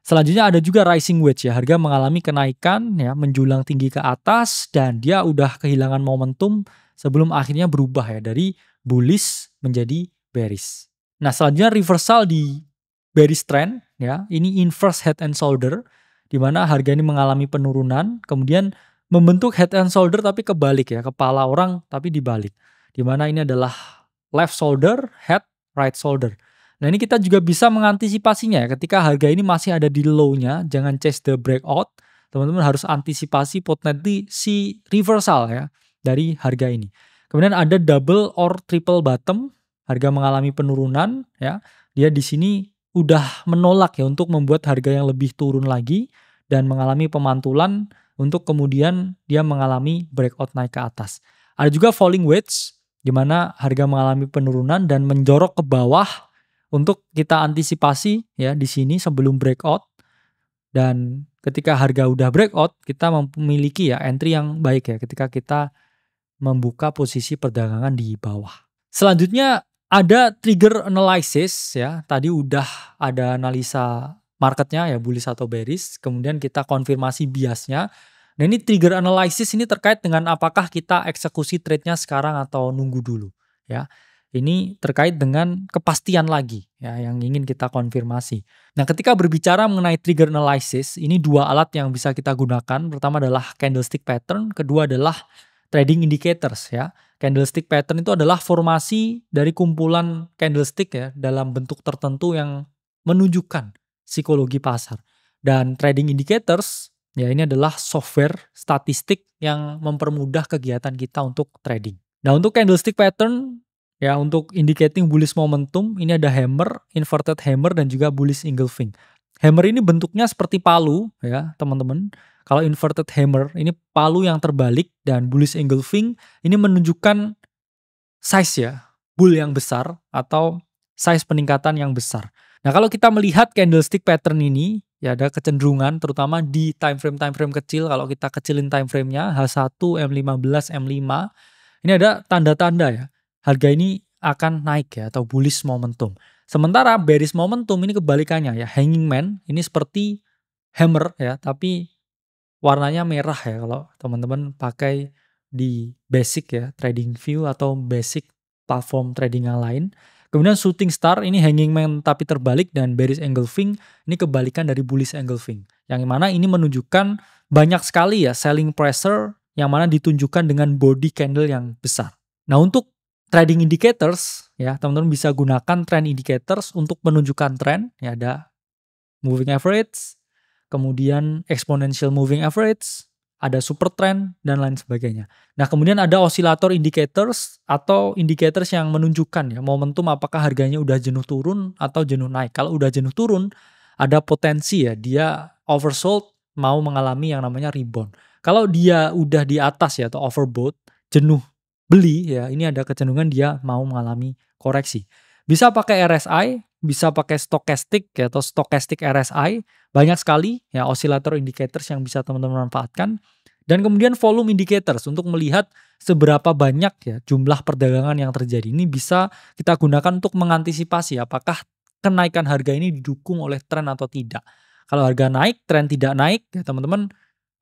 Selanjutnya ada juga rising wedge ya, harga mengalami kenaikan ya, menjulang tinggi ke atas dan dia udah kehilangan momentum sebelum akhirnya berubah ya dari bullish menjadi bearish. Nah, selanjutnya reversal di bearish trend ya, ini inverse head and shoulder di di mana harga ini mengalami penurunan, kemudian membentuk head and shoulder tapi kebalik ya, kepala orang tapi dibalik. Di mana ini adalah left shoulder, head, right shoulder. Nah ini kita juga bisa mengantisipasinya ya, ketika harga ini masih ada di low-nya, jangan chase the breakout, teman-teman harus antisipasi potensi reversal ya dari harga ini. Kemudian ada double or triple bottom, harga mengalami penurunan ya. Dia di sini udah menolak ya untuk membuat harga yang lebih turun lagi dan mengalami pemantulan untuk kemudian dia mengalami breakout naik ke atas. Ada juga falling wedge di mana harga mengalami penurunan dan menjorok ke bawah untuk kita antisipasi ya di sini sebelum breakout. Dan ketika harga udah breakout, kita memiliki ya entry yang baik ya ketika kita membuka posisi perdagangan di bawah. Selanjutnya ada trigger analysis ya. Tadi udah ada analisa marketnya ya, bullish atau bearish. Kemudian kita konfirmasi biasnya. Nah ini trigger analysis ini terkait dengan apakah kita eksekusi trade-nya sekarang atau nunggu dulu ya. Ini terkait dengan kepastian lagi ya yang ingin kita konfirmasi. Nah ketika berbicara mengenai trigger analysis, ini dua alat yang bisa kita gunakan. Pertama adalah candlestick pattern, kedua adalah trading indicators ya. Candlestick pattern itu adalah formasi dari kumpulan candlestick ya dalam bentuk tertentu yang menunjukkan psikologi pasar. Dan trading indicators ya ini adalah software statistik yang mempermudah kegiatan kita untuk trading. Nah untuk candlestick pattern ya untuk indicating bullish momentum ini ada hammer, inverted hammer dan juga bullish engulfing. Hammer ini bentuknya seperti palu ya teman-teman. Kalau inverted hammer ini palu yang terbalik dan bullish engulfing ini menunjukkan size ya, bull yang besar atau size peningkatan yang besar. Nah kalau kita melihat candlestick pattern ini ya ada kecenderungan terutama di time frame kecil. Kalau kita kecilin time frame-nya H1, M15, M5 ini ada tanda-tanda ya. Harga ini akan naik ya atau bullish momentum. Sementara bearish momentum ini kebalikannya ya. Hanging man ini seperti hammer ya tapi warnanya merah ya kalau teman-teman pakai di basic ya trading view atau basic platform trading yang lain. Kemudian shooting star ini hanging man tapi terbalik dan bearish engulfing ini kebalikan dari bullish engulfing. Yang mana ini menunjukkan banyak sekali ya selling pressure yang mana ditunjukkan dengan body candle yang besar. Nah untuk trading indicators ya teman-teman bisa gunakan trend indicators untuk menunjukkan tren ya ada moving average, kemudian exponential moving average, ada super trend dan lain sebagainya. Nah kemudian ada oscillator indicators atau indicators yang menunjukkan ya momentum apakah harganya udah jenuh turun atau jenuh naik. Kalau udah jenuh turun ada potensi ya dia oversold mau mengalami yang namanya rebound. Kalau dia udah di atas ya atau overbought jenuh beli ya ini ada kecenderungan dia mau mengalami koreksi. Bisa pakai RSI, bisa pakai stochastic ya, atau stochastic RSI, banyak sekali ya oscillator indicators yang bisa teman-teman manfaatkan. Dan kemudian volume indicators untuk melihat seberapa banyak ya jumlah perdagangan yang terjadi. Ini bisa kita gunakan untuk mengantisipasi apakah kenaikan harga ini didukung oleh tren atau tidak. Kalau harga naik, tren tidak naik ya teman-teman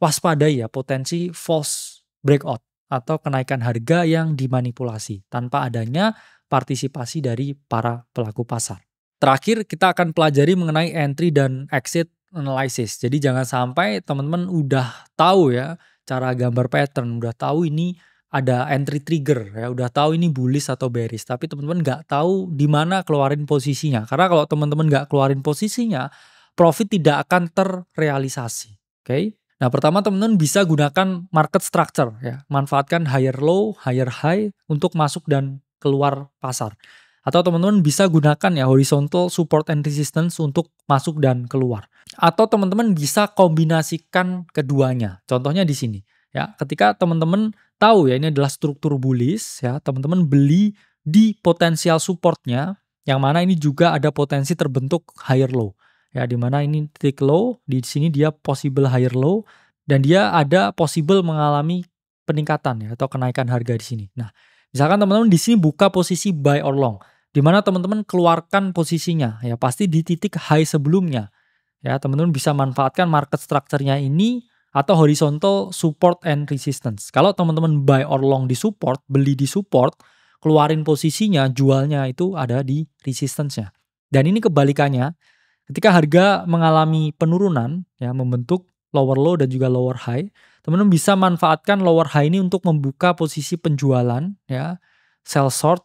waspadai ya potensi false breakout atau kenaikan harga yang dimanipulasi tanpa adanya partisipasi dari para pelaku pasar. Terakhir kita akan pelajari mengenai entry dan exit analysis. Jadi jangan sampai teman-teman udah tahu ya cara gambar pattern, udah tahu ini ada entry trigger ya, udah tahu ini bullish atau bearish, tapi teman-teman nggak tahu di mana keluarin posisinya. Karena kalau teman-teman nggak keluarin posisinya, profit tidak akan terrealisasi. Oke? Nah pertama teman-teman bisa gunakan market structure ya, manfaatkan higher low, higher high untuk masuk dan keluar pasar. Atau teman-teman bisa gunakan ya horizontal support and resistance untuk masuk dan keluar. Atau teman-teman bisa kombinasikan keduanya. Contohnya di sini ya, ketika teman-teman tahu ya ini adalah struktur bullish ya, teman-teman beli di potensial supportnya yang mana ini juga ada potensi terbentuk higher low. Ya, di mana ini titik low, di sini dia possible higher low dan dia ada possible mengalami peningkatan ya atau kenaikan harga di sini. Nah, misalkan teman-teman di sini buka posisi buy or long, di mana teman-teman keluarkan posisinya ya pasti di titik high sebelumnya. Ya, teman-teman bisa manfaatkan market structure-nya ini atau horizontal support and resistance. Kalau teman-teman buy or long di support, beli di support, keluarin posisinya, jualnya itu ada di resistance-nya. Dan ini kebalikannya. Ketika harga mengalami penurunan, ya membentuk lower low dan juga lower high, teman-teman bisa manfaatkan lower high ini untuk membuka posisi penjualan, ya, sell short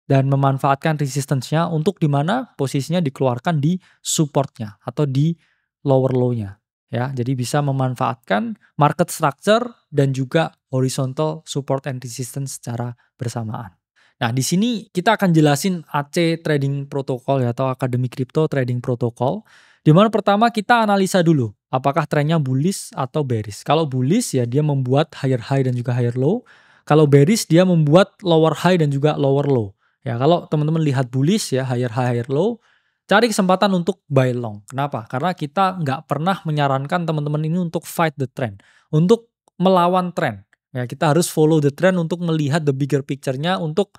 dan memanfaatkan resistance-nya untuk di mana posisinya dikeluarkan di support-nya atau di lower low-nya, ya. Jadi bisa memanfaatkan market structure dan juga horizontal support and resistance secara bersamaan. Nah, di sini kita akan jelasin AC Trading Protocol ya atau Akademi Crypto Trading Protocol. Di mana pertama kita analisa dulu apakah trennya bullish atau bearish. Kalau bullish ya dia membuat higher high dan juga higher low. Kalau bearish dia membuat lower high dan juga lower low. Ya, kalau teman-teman lihat bullish ya higher high higher low, cari kesempatan untuk buy long. Kenapa? Karena kita nggak pernah menyarankan teman-teman ini untuk fight the trend, untuk melawan trend. Ya, kita harus follow the trend untuk melihat the bigger picture-nya untuk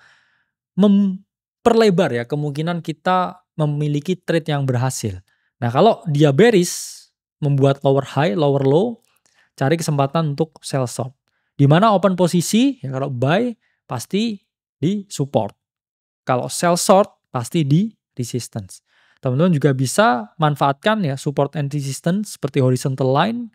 memperlebar ya kemungkinan kita memiliki trade yang berhasil. Nah, kalau dia bearish membuat lower high, lower low, cari kesempatan untuk sell short. Di mana open posisi ya kalau buy pasti di support. Kalau sell short pasti di resistance. Teman-teman juga bisa manfaatkan ya support and resistance seperti horizontal line,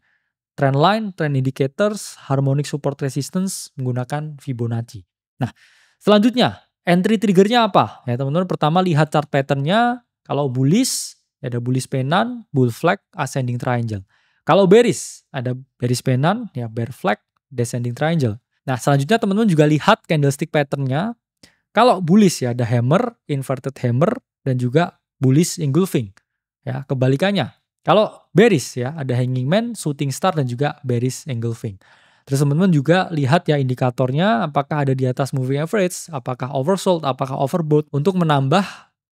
trend indicators, harmonic support resistance menggunakan Fibonacci. Nah, selanjutnya entry triggernya apa? Ya teman-teman pertama lihat chart patternnya. Kalau bullish ada bullish pennant, bull flag, ascending triangle. Kalau bearish ada bearish pennant, ya bear flag, descending triangle. Nah selanjutnya teman-teman juga lihat candlestick patternnya. Kalau bullish ya ada hammer, inverted hammer, dan juga bullish engulfing. Ya kebalikannya. Kalau bearish ya ada hanging man, shooting star, dan juga bearish engulfing. Terus teman-teman juga lihat ya indikatornya apakah ada di atas moving average, apakah oversold, apakah overbought untuk menambah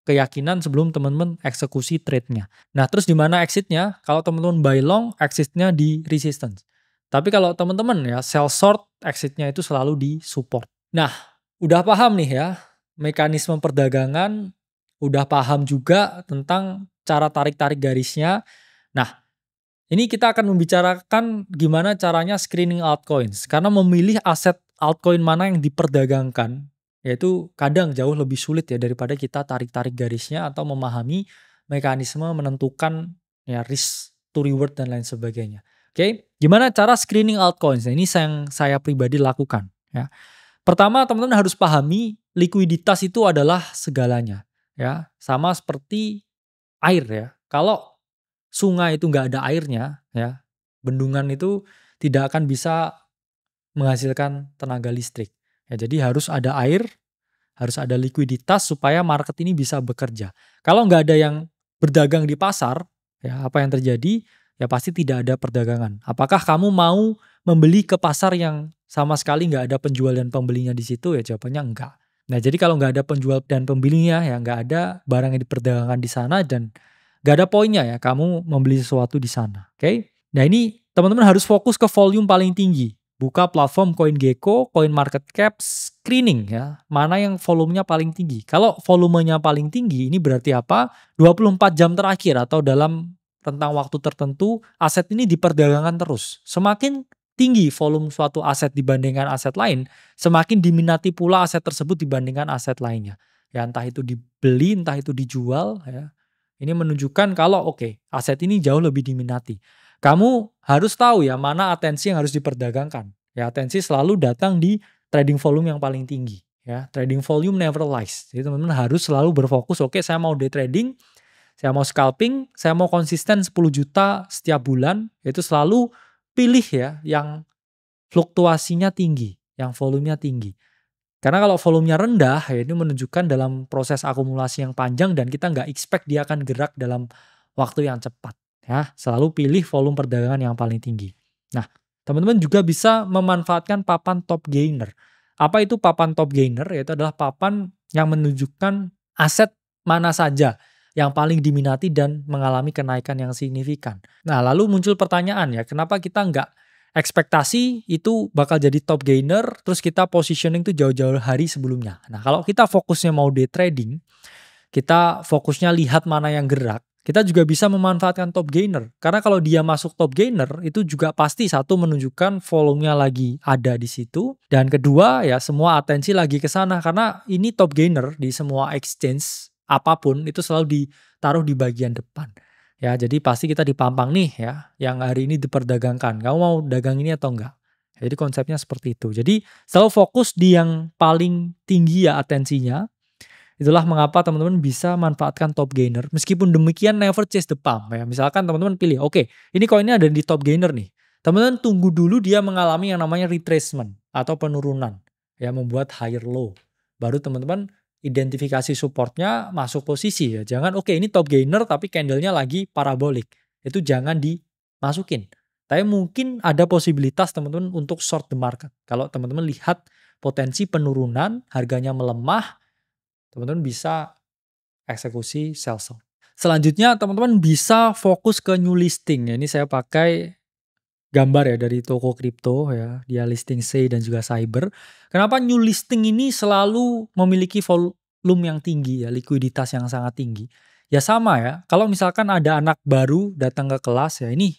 keyakinan sebelum teman-teman eksekusi trade-nya. Nah terus di mana exit-nya? Kalau teman-teman buy long, exit-nya di resistance. Tapi kalau teman-teman ya sell short, exit-nya itu selalu di support. Nah udah paham nih ya mekanisme perdagangan, udah paham juga tentang cara tarik-tarik garisnya. Nah ini kita akan membicarakan gimana caranya screening altcoins. Karena memilih aset altcoin mana yang diperdagangkan, yaitu kadang jauh lebih sulit ya daripada kita tarik-tarik garisnya atau memahami mekanisme menentukan ya risk to reward dan lain sebagainya. Oke, gimana cara screening altcoins? Nah, ini yang saya pribadi lakukan. Ya. Pertama, teman-teman harus pahami likuiditas itu adalah segalanya. Ya, sama seperti air ya. Kalau sungai itu nggak ada airnya, ya, bendungan itu tidak akan bisa menghasilkan tenaga listrik. Ya, jadi harus ada air, harus ada likuiditas supaya market ini bisa bekerja. Kalau nggak ada yang berdagang di pasar, ya apa yang terjadi? Ya pasti tidak ada perdagangan. Apakah kamu mau membeli ke pasar yang sama sekali nggak ada penjual dan pembelinya di situ? Ya jawabannya enggak. Nah jadi kalau nggak ada penjual dan pembelinya, ya nggak ada barang yang diperdagangkan di sana dan nggak ada poinnya ya kamu membeli sesuatu di sana. Oke? Nah ini teman-teman harus fokus ke volume paling tinggi. Buka platform CoinGecko, CoinMarketCap, screening ya. Mana yang volumenya paling tinggi. Kalau volumenya paling tinggi ini berarti apa? 24 jam terakhir atau dalam rentang waktu tertentu aset ini diperdagangkan terus. Semakin tinggi volume suatu aset dibandingkan aset lain, semakin diminati pula aset tersebut dibandingkan aset lainnya. Ya entah itu dibeli, entah itu dijual ya. Ini menunjukkan kalau oke, aset ini jauh lebih diminati. Kamu harus tahu ya mana atensi yang harus diperdagangkan. Ya, atensi selalu datang di trading volume yang paling tinggi. Ya, trading volume never lies. Jadi teman-teman harus selalu berfokus, oke saya mau day trading, saya mau scalping, saya mau konsisten 10 juta setiap bulan. Itu selalu pilih ya yang fluktuasinya tinggi, yang volumenya tinggi. Karena kalau volumenya rendah, ya ini menunjukkan dalam proses akumulasi yang panjang dan kita nggak expect dia akan gerak dalam waktu yang cepat. Ya, selalu pilih volume perdagangan yang paling tinggi. Nah, teman-teman juga bisa memanfaatkan papan top gainer. Apa itu papan top gainer? Yaitu adalah papan yang menunjukkan aset mana saja yang paling diminati dan mengalami kenaikan yang signifikan. Nah, lalu muncul pertanyaan ya, kenapa kita nggak ekspektasi itu bakal jadi top gainer, terus kita positioning tuh jauh-jauh hari sebelumnya. Nah, kalau kita fokusnya mau day trading, kita fokusnya lihat mana yang gerak, kita juga bisa memanfaatkan top gainer. Karena kalau dia masuk top gainer, itu juga pasti satu menunjukkan volumenya lagi ada di situ. Dan kedua ya semua atensi lagi ke sana. Karena ini top gainer di semua exchange apapun itu selalu ditaruh di bagian depan. Ya, jadi pasti kita dipampang nih ya, yang hari ini diperdagangkan. Kamu mau dagang ini atau enggak? Jadi konsepnya seperti itu. Jadi selalu fokus di yang paling tinggi ya atensinya. Itulah mengapa teman-teman bisa manfaatkan top gainer. Meskipun demikian never chase the pump ya. Misalkan teman-teman pilih, oke, ini koinnya ada di top gainer nih. Teman-teman tunggu dulu dia mengalami yang namanya retracement atau penurunan. Ya, membuat higher low. Baru teman-teman identifikasi supportnya, masuk posisi ya. Jangan oke ini top gainer tapi candlenya lagi parabolic. Itu jangan dimasukin. Tapi mungkin ada posibilitas teman-teman untuk short the market. Kalau teman-teman lihat potensi penurunan, harganya melemah, teman-teman bisa eksekusi sell short. Selanjutnya teman-teman bisa fokus ke new listing. Ya, ini saya pakai gambar ya dari toko kripto ya. Dia listing SEI dan juga Cyber. Kenapa new listing ini selalu memiliki volume yang tinggi ya, likuiditas yang sangat tinggi. Ya sama ya, kalau misalkan ada anak baru datang ke kelas ya ini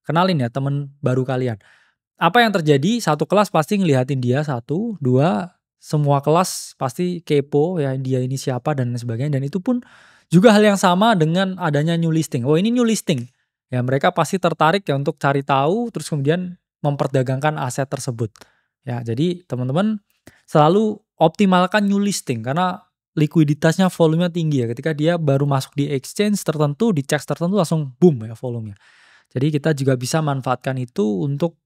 kenalin ya teman baru kalian. Apa yang terjadi? Satu kelas pasti ngelihatin dia, satu, dua, semua kelas pasti kepo ya dia ini siapa dan sebagainya. Dan itu pun juga hal yang sama dengan adanya new listing. Oh ini new listing. Ya mereka pasti tertarik ya untuk cari tahu terus kemudian memperdagangkan aset tersebut. Ya jadi teman-teman selalu optimalkan new listing karena likuiditasnya volumenya tinggi ya. Ketika dia baru masuk di exchange tertentu, di checks tertentu langsung boom ya volumenya. Jadi kita juga bisa manfaatkan itu untuk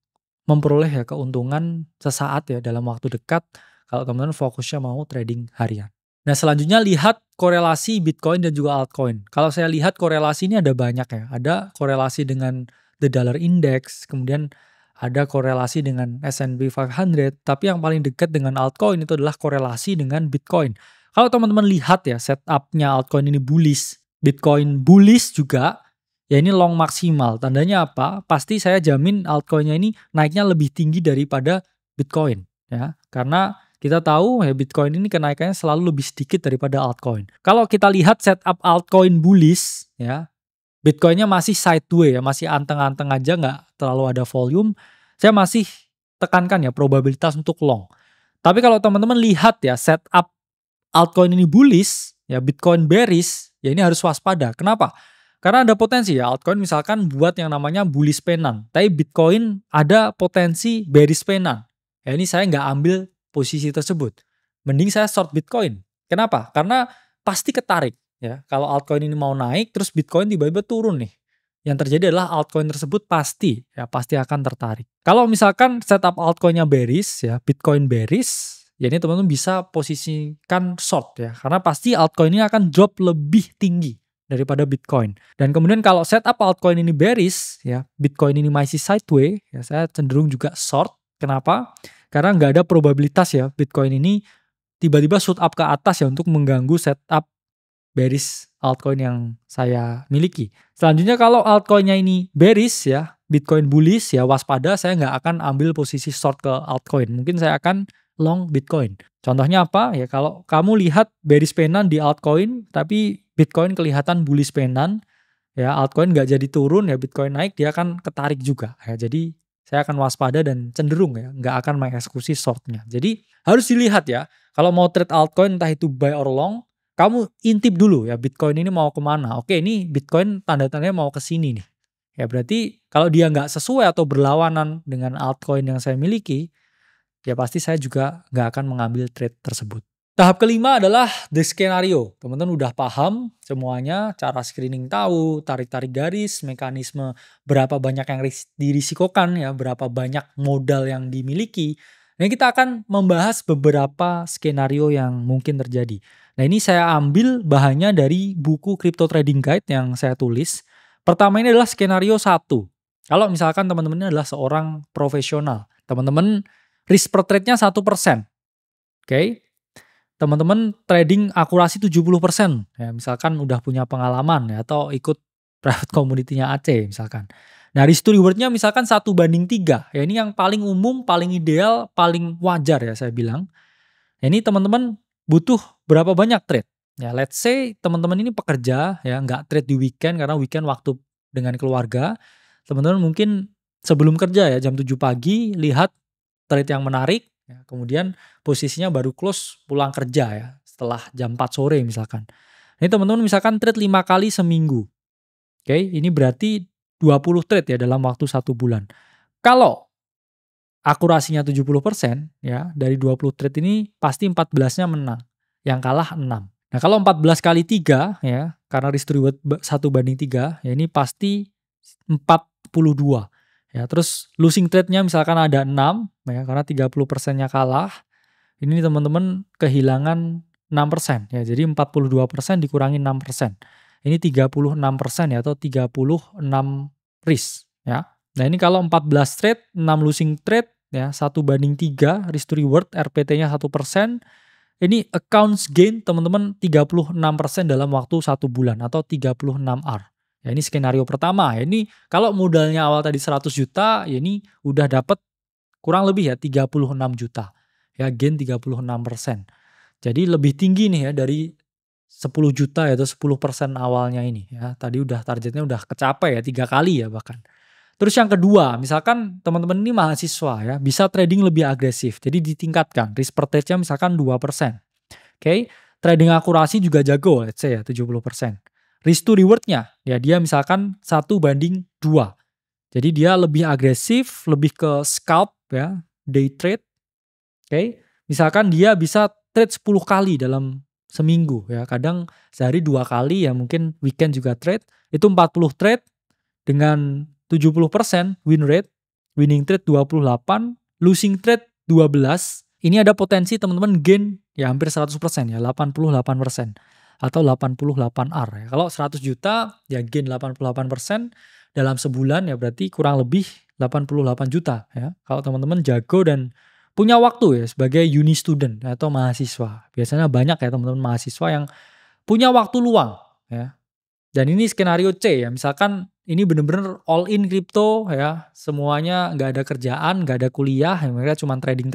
memperoleh ya keuntungan sesaat ya dalam waktu dekat kalau teman-teman fokusnya mau trading harian. Nah selanjutnya lihat korelasi Bitcoin dan juga altcoin. Kalau saya lihat korelasi ini ada banyak ya. Ada korelasi dengan the dollar index, kemudian ada korelasi dengan S&P 500, tapi yang paling dekat dengan altcoin itu adalah korelasi dengan Bitcoin. Kalau teman-teman lihat ya setupnya altcoin ini bullish, Bitcoin bullish juga, ya ini long maksimal. Tandanya apa? Pasti saya jamin altcoinnya ini naiknya lebih tinggi daripada Bitcoin. Ya, karena kita tahu ya Bitcoin ini kenaikannya selalu lebih sedikit daripada altcoin. Kalau kita lihat setup altcoin bullish, ya Bitcoinnya masih sideways ya, masih anteng-anteng aja, nggak terlalu ada volume. Saya masih tekankan ya probabilitas untuk long. Tapi kalau teman-teman lihat ya setup altcoin ini bullish, ya Bitcoin bearish, ya ini harus waspada. Kenapa? Karena ada potensi ya altcoin misalkan buat yang namanya bullish pennant, tapi Bitcoin ada potensi bearish pennant. Ya ini saya nggak ambil posisi tersebut. Mending saya short Bitcoin. Kenapa? Karena pasti ketarik ya. Kalau altcoin ini mau naik terus Bitcoin tiba-tiba turun nih. Yang terjadi adalah altcoin tersebut pasti akan tertarik. Kalau misalkan setup altcoinnya bearish ya, Bitcoin bearish, ya ini teman-teman bisa posisikan short ya. Karena pasti altcoin ini akan drop lebih tinggi daripada Bitcoin. Dan kemudian kalau setup altcoin ini bearish, ya Bitcoin ini masih sideways, ya saya cenderung juga short. Kenapa? Karena nggak ada probabilitas ya Bitcoin ini tiba-tiba shoot up ke atas ya untuk mengganggu setup bearish altcoin yang saya miliki. Selanjutnya kalau altcoinnya ini bearish ya, Bitcoin bullish ya waspada, saya nggak akan ambil posisi short ke altcoin. Mungkin saya akan long Bitcoin. Contohnya apa? Ya kalau kamu lihat bearish pennant di altcoin, tapi Bitcoin kelihatan bullish pennant, ya altcoin nggak jadi turun ya Bitcoin naik, dia akan ketarik juga. Ya, jadi saya akan waspada dan cenderung ya nggak akan mengeksekusi shortnya. Jadi harus dilihat ya. Kalau mau trade altcoin entah itu buy or long, kamu intip dulu ya Bitcoin ini mau kemana. Oke ini Bitcoin tanda-tandanya mau ke sini nih. Ya berarti kalau dia nggak sesuai atau berlawanan dengan altcoin yang saya miliki, ya pasti saya juga nggak akan mengambil trade tersebut. Tahap kelima adalah the scenario. Teman-teman udah paham semuanya, cara screening tahu, tarik-tarik garis, mekanisme berapa banyak yang dirisikokan, ya berapa banyak modal yang dimiliki. Dan kita akan membahas beberapa skenario yang mungkin terjadi. Nah ini saya ambil bahannya dari buku Crypto Trading Guide yang saya tulis. Pertama ini adalah skenario 1. Kalau misalkan teman-teman ini adalah seorang profesional, teman-teman risk per trade-nya 1%. Oke. Teman-teman trading akurasi 70%. Ya, misalkan udah punya pengalaman ya, atau ikut private community-nya AC misalkan. Nah, risk to reward-nya misalkan 1:3. Ya, ini yang paling umum, paling ideal, paling wajar ya saya bilang. Ya, ini teman-teman butuh berapa banyak trade? Ya, let's say teman-teman ini pekerja ya, nggak trade di weekend karena weekend waktu dengan keluarga. Teman-teman mungkin sebelum kerja ya jam 7 pagi lihat trade yang menarik, ya, kemudian posisinya baru close pulang kerja ya setelah jam 4 sore misalkan. Ini teman-teman misalkan trade 5 kali seminggu. Oke, ini berarti 20 trade ya dalam waktu 1 bulan. Kalau akurasinya 70% ya, dari 20 trade ini pasti 14-nya menang. Yang kalah 6. Nah, kalau 14 kali 3 ya, karena risk to reward 1/3, ya ini pasti 42. Ya, terus losing trade-nya misalkan ada 6 ya, karena 30%-nya kalah. Ini teman-teman kehilangan 6% ya. Jadi 42% dikurangi 6%. Ini 36% ya, atau 36 risk ya. Nah, ini kalau 14 trade, 6 losing trade ya, 1/3 risk to reward, RPT-nya 1%. Ini accounts gain teman-teman 36% dalam waktu 1 bulan atau 36 R. Ya, ini skenario pertama. Ya, ini kalau modalnya awal tadi 100 juta, ya ini udah dapat kurang lebih ya 36 juta. Ya, gain 36%. Jadi lebih tinggi nih ya dari 10 juta ya, atau 10% awalnya ini ya. Tadi udah targetnya udah kecapai ya 3 kali ya bahkan. Terus yang kedua, misalkan teman-teman ini mahasiswa ya, bisa trading lebih agresif. Jadi ditingkatkan, risk per trade-nya misalkan 2%. Oke, trading akurasi juga jago, let's say ya 70%. Risk to reward-nya, ya dia misalkan 1/2. Jadi dia lebih agresif, lebih ke scalp ya, day trade. Oke, misalkan dia bisa trade 10 kali dalam seminggu ya. Kadang sehari 2 kali ya, mungkin weekend juga trade. Itu 40 trade dengan 70% win rate, winning trade 28, losing trade 12. Ini ada potensi teman-teman gain ya hampir 100% ya, 88% atau 88 R ya. Kalau 100 juta ya gain 88% dalam sebulan ya, berarti kurang lebih 88 juta ya. Kalau teman-teman jago dan punya waktu ya sebagai uni student atau mahasiswa. Biasanya banyak ya teman-teman mahasiswa yang punya waktu luang ya. Dan ini skenario C ya, misalkan ini bener-bener all in crypto ya, semuanya nggak ada kerjaan, nggak ada kuliah, ya mereka cuma trading.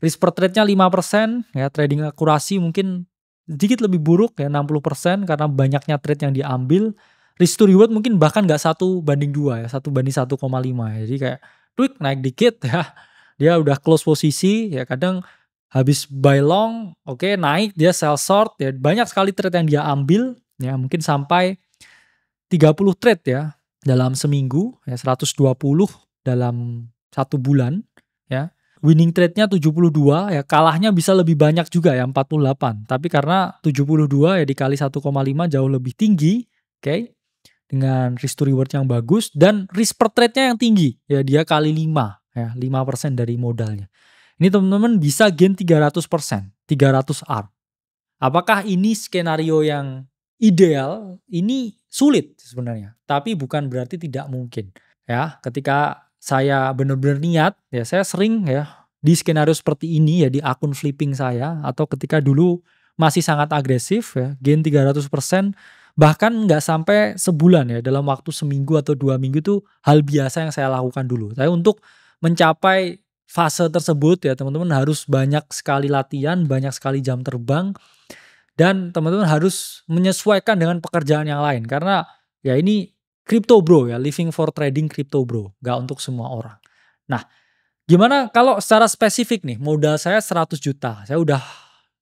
Risk per trade-nya 5% ya, trading akurasi mungkin sedikit lebih buruk ya, 60% karena banyaknya trade yang diambil. Risk to reward mungkin bahkan nggak 1/2 ya, 1/1,5 ya. Jadi kayak tweak naik dikit ya, dia udah close posisi ya, kadang habis buy long, oke, naik dia sell short ya, banyak sekali trade yang dia ambil ya, mungkin sampai 30 trade ya dalam seminggu ya, 120 dalam 1 bulan ya. Winning trade-nya 72 ya, kalahnya bisa lebih banyak juga ya 48. Tapi karena 72 ya dikali 1,5 jauh lebih tinggi, oke. Dengan risk to reward yang bagus dan risk per trade-nya yang tinggi. Ya dia kali 5 ya, 5% dari modalnya. Ini teman-teman bisa gain 300%, 300 R. Apakah ini skenario yang ideal? Ini sulit sebenarnya, tapi bukan berarti tidak mungkin. Ya, ketika saya benar-benar niat, ya saya sering ya di skenario seperti ini ya di akun flipping saya, atau ketika dulu masih sangat agresif ya, gain 300%, bahkan nggak sampai sebulan ya, dalam waktu seminggu atau 2 minggu itu hal biasa yang saya lakukan dulu. Saya untuk mencapai fase tersebut ya teman-teman harus banyak sekali latihan, banyak sekali jam terbang, dan teman-teman harus menyesuaikan dengan pekerjaan yang lain. Karena ya ini crypto bro ya, living for trading crypto bro, gak untuk semua orang. Nah, gimana kalau secara spesifik nih, modal saya 100 juta. Saya udah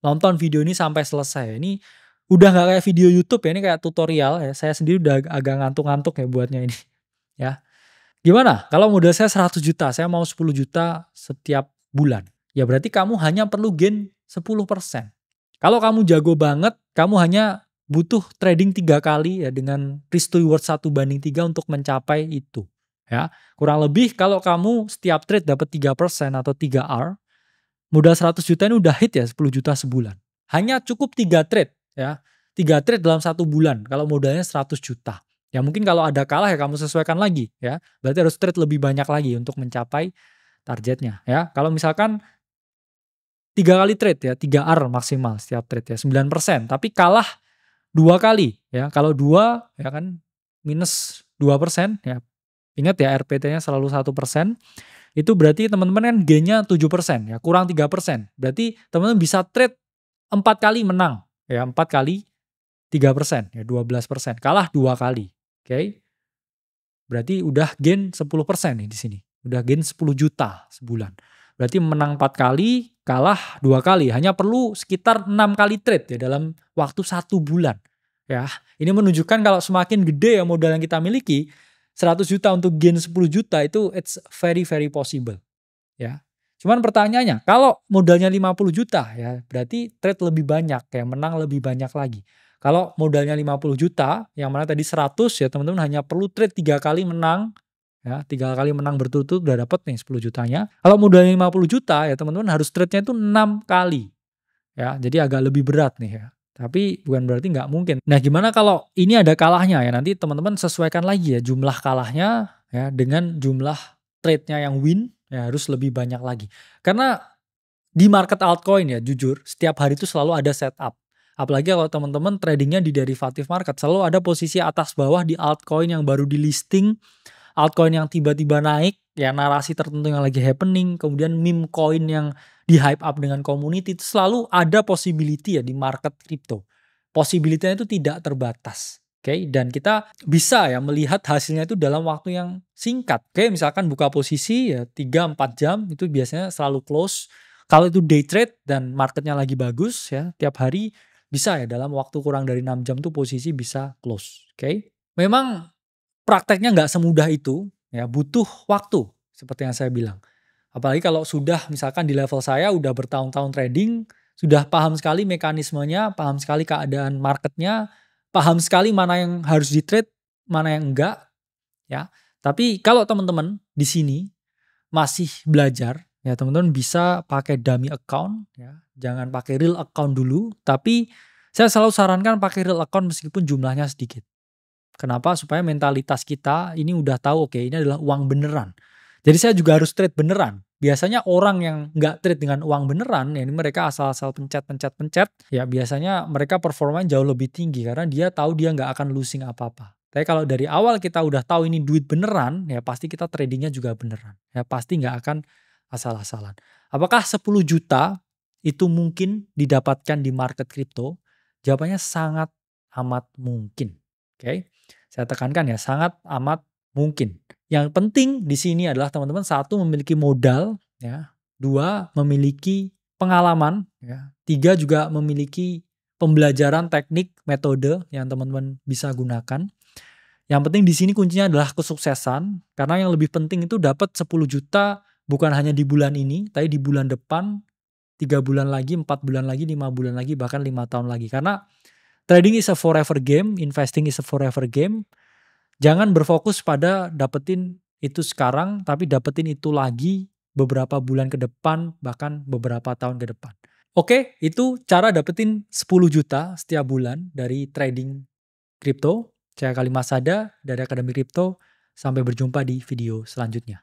nonton video ini sampai selesai. Ini udah gak kayak video YouTube ya, ini kayak tutorial ya. Saya sendiri udah agak ngantuk-ngantuk ya buatnya ini. Ya. Gimana kalau modal saya 100 juta, saya mau 10 juta setiap bulan. Ya berarti kamu hanya perlu gain 10%. Kalau kamu jago banget, kamu hanya butuh trading 3 kali ya, dengan risk to reward 1/3 untuk mencapai itu. Ya, kurang lebih kalau kamu setiap trade dapat 3% atau 3 R, modal 100 juta ini udah hit ya 10 juta sebulan. Hanya cukup 3 trade ya. 3 trade dalam 1 bulan kalau modalnya 100 juta. Ya mungkin kalau ada kalah ya kamu sesuaikan lagi ya. Berarti harus trade lebih banyak lagi untuk mencapai targetnya ya. Kalau misalkan 3 kali trade ya, 3 R maksimal setiap trade ya, 9%. Tapi kalah 2 kali ya. Kalau 2 ya kan minus 2% ya. Ingat ya, RPT-nya selalu 1%. Itu berarti teman-teman kan gain-nya 7% ya, kurang 3%. Berarti teman-teman bisa trade 4 kali menang ya, 4 kali 3% ya, 12%. Kalah 2 kali. Oke. Berarti udah gain 10% nih di sini. Udah gain 10 juta sebulan. Berarti menang 4 kali, kalah 2 kali. Hanya perlu sekitar 6 kali trade ya dalam waktu 1 bulan. ya. Ini menunjukkan kalau semakin gede ya modal yang kita miliki, 100 juta untuk gain 10 juta itu it's very very possible, ya. Cuman pertanyaannya, kalau modalnya 50 juta ya, berarti trade lebih banyak ya, menang lebih banyak lagi. Kalau modalnya 50 juta, yang mana tadi 100 ya teman-teman hanya perlu trade 3 kali menang, ya 3 kali menang berturut-turut udah dapet nih 10 jutanya. Kalau modalnya 50 juta ya teman-teman harus trade-nya itu 6 kali. Ya, jadi agak lebih berat nih ya. Tapi bukan berarti nggak mungkin. Nah, gimana kalau ini ada kalahnya ya? Nanti teman-teman sesuaikan lagi ya jumlah kalahnya ya dengan jumlah trade-nya yang win ya harus lebih banyak lagi. Karena di market altcoin ya jujur setiap hari itu selalu ada setup. Apalagi kalau teman-teman tradingnya di derivative market selalu ada posisi atas bawah di altcoin yang baru di listing, altcoin yang tiba-tiba naik, ya narasi tertentu yang lagi happening, kemudian meme coin yang di hype up dengan community itu selalu ada possibility ya di market crypto. Possibility-nya itu tidak terbatas. Oke, dan kita bisa ya melihat hasilnya itu dalam waktu yang singkat. Oke, misalkan buka posisi ya 3-4 jam itu biasanya selalu close. Kalau itu day trade dan marketnya lagi bagus ya, tiap hari bisa ya dalam waktu kurang dari 6 jam tuh posisi bisa close. Oke. Memang prakteknya nggak semudah itu, ya butuh waktu seperti yang saya bilang. Apalagi kalau sudah misalkan di level saya udah bertahun-tahun trading, sudah paham sekali mekanismenya, paham sekali keadaan marketnya, paham sekali mana yang harus di trade, mana yang enggak, ya. Tapi kalau teman-teman di sini masih belajar, ya teman-teman bisa pakai dummy account, ya. Jangan pakai real account dulu, tapi saya selalu sarankan pakai real account meskipun jumlahnya sedikit. Kenapa? Supaya mentalitas kita ini udah tahu oke ini adalah uang beneran. Jadi saya juga harus trade beneran. Biasanya orang yang nggak trade dengan uang beneran, ya ini mereka asal-asal pencet, ya biasanya mereka performanya jauh lebih tinggi karena dia tahu dia nggak akan losing apa-apa. Tapi kalau dari awal kita udah tahu ini duit beneran, ya pasti kita tradingnya juga beneran. Ya pasti nggak akan asal-asalan. Apakah 10 juta itu mungkin didapatkan di market kripto? Jawabannya sangat amat mungkin. Oke. Saya tekankan ya, sangat amat mungkin. Yang penting di sini adalah teman-teman satu memiliki modal, ya, dua memiliki pengalaman, ya, tiga juga memiliki pembelajaran teknik metode yang teman-teman bisa gunakan. Yang penting di sini kuncinya adalah kesuksesan, karena yang lebih penting itu dapat 10 juta bukan hanya di bulan ini, tapi di bulan depan, 3 bulan lagi, 4 bulan lagi, 5 bulan lagi, bahkan 5 tahun lagi. Karena trading is a forever game, investing is a forever game. Jangan berfokus pada dapetin itu sekarang, tapi dapetin itu lagi beberapa bulan ke depan, bahkan beberapa tahun ke depan. Oke, itu cara dapetin 10 juta setiap bulan dari trading kripto. Saya Kali Masada dari Akademi Kripto. Sampai berjumpa di video selanjutnya.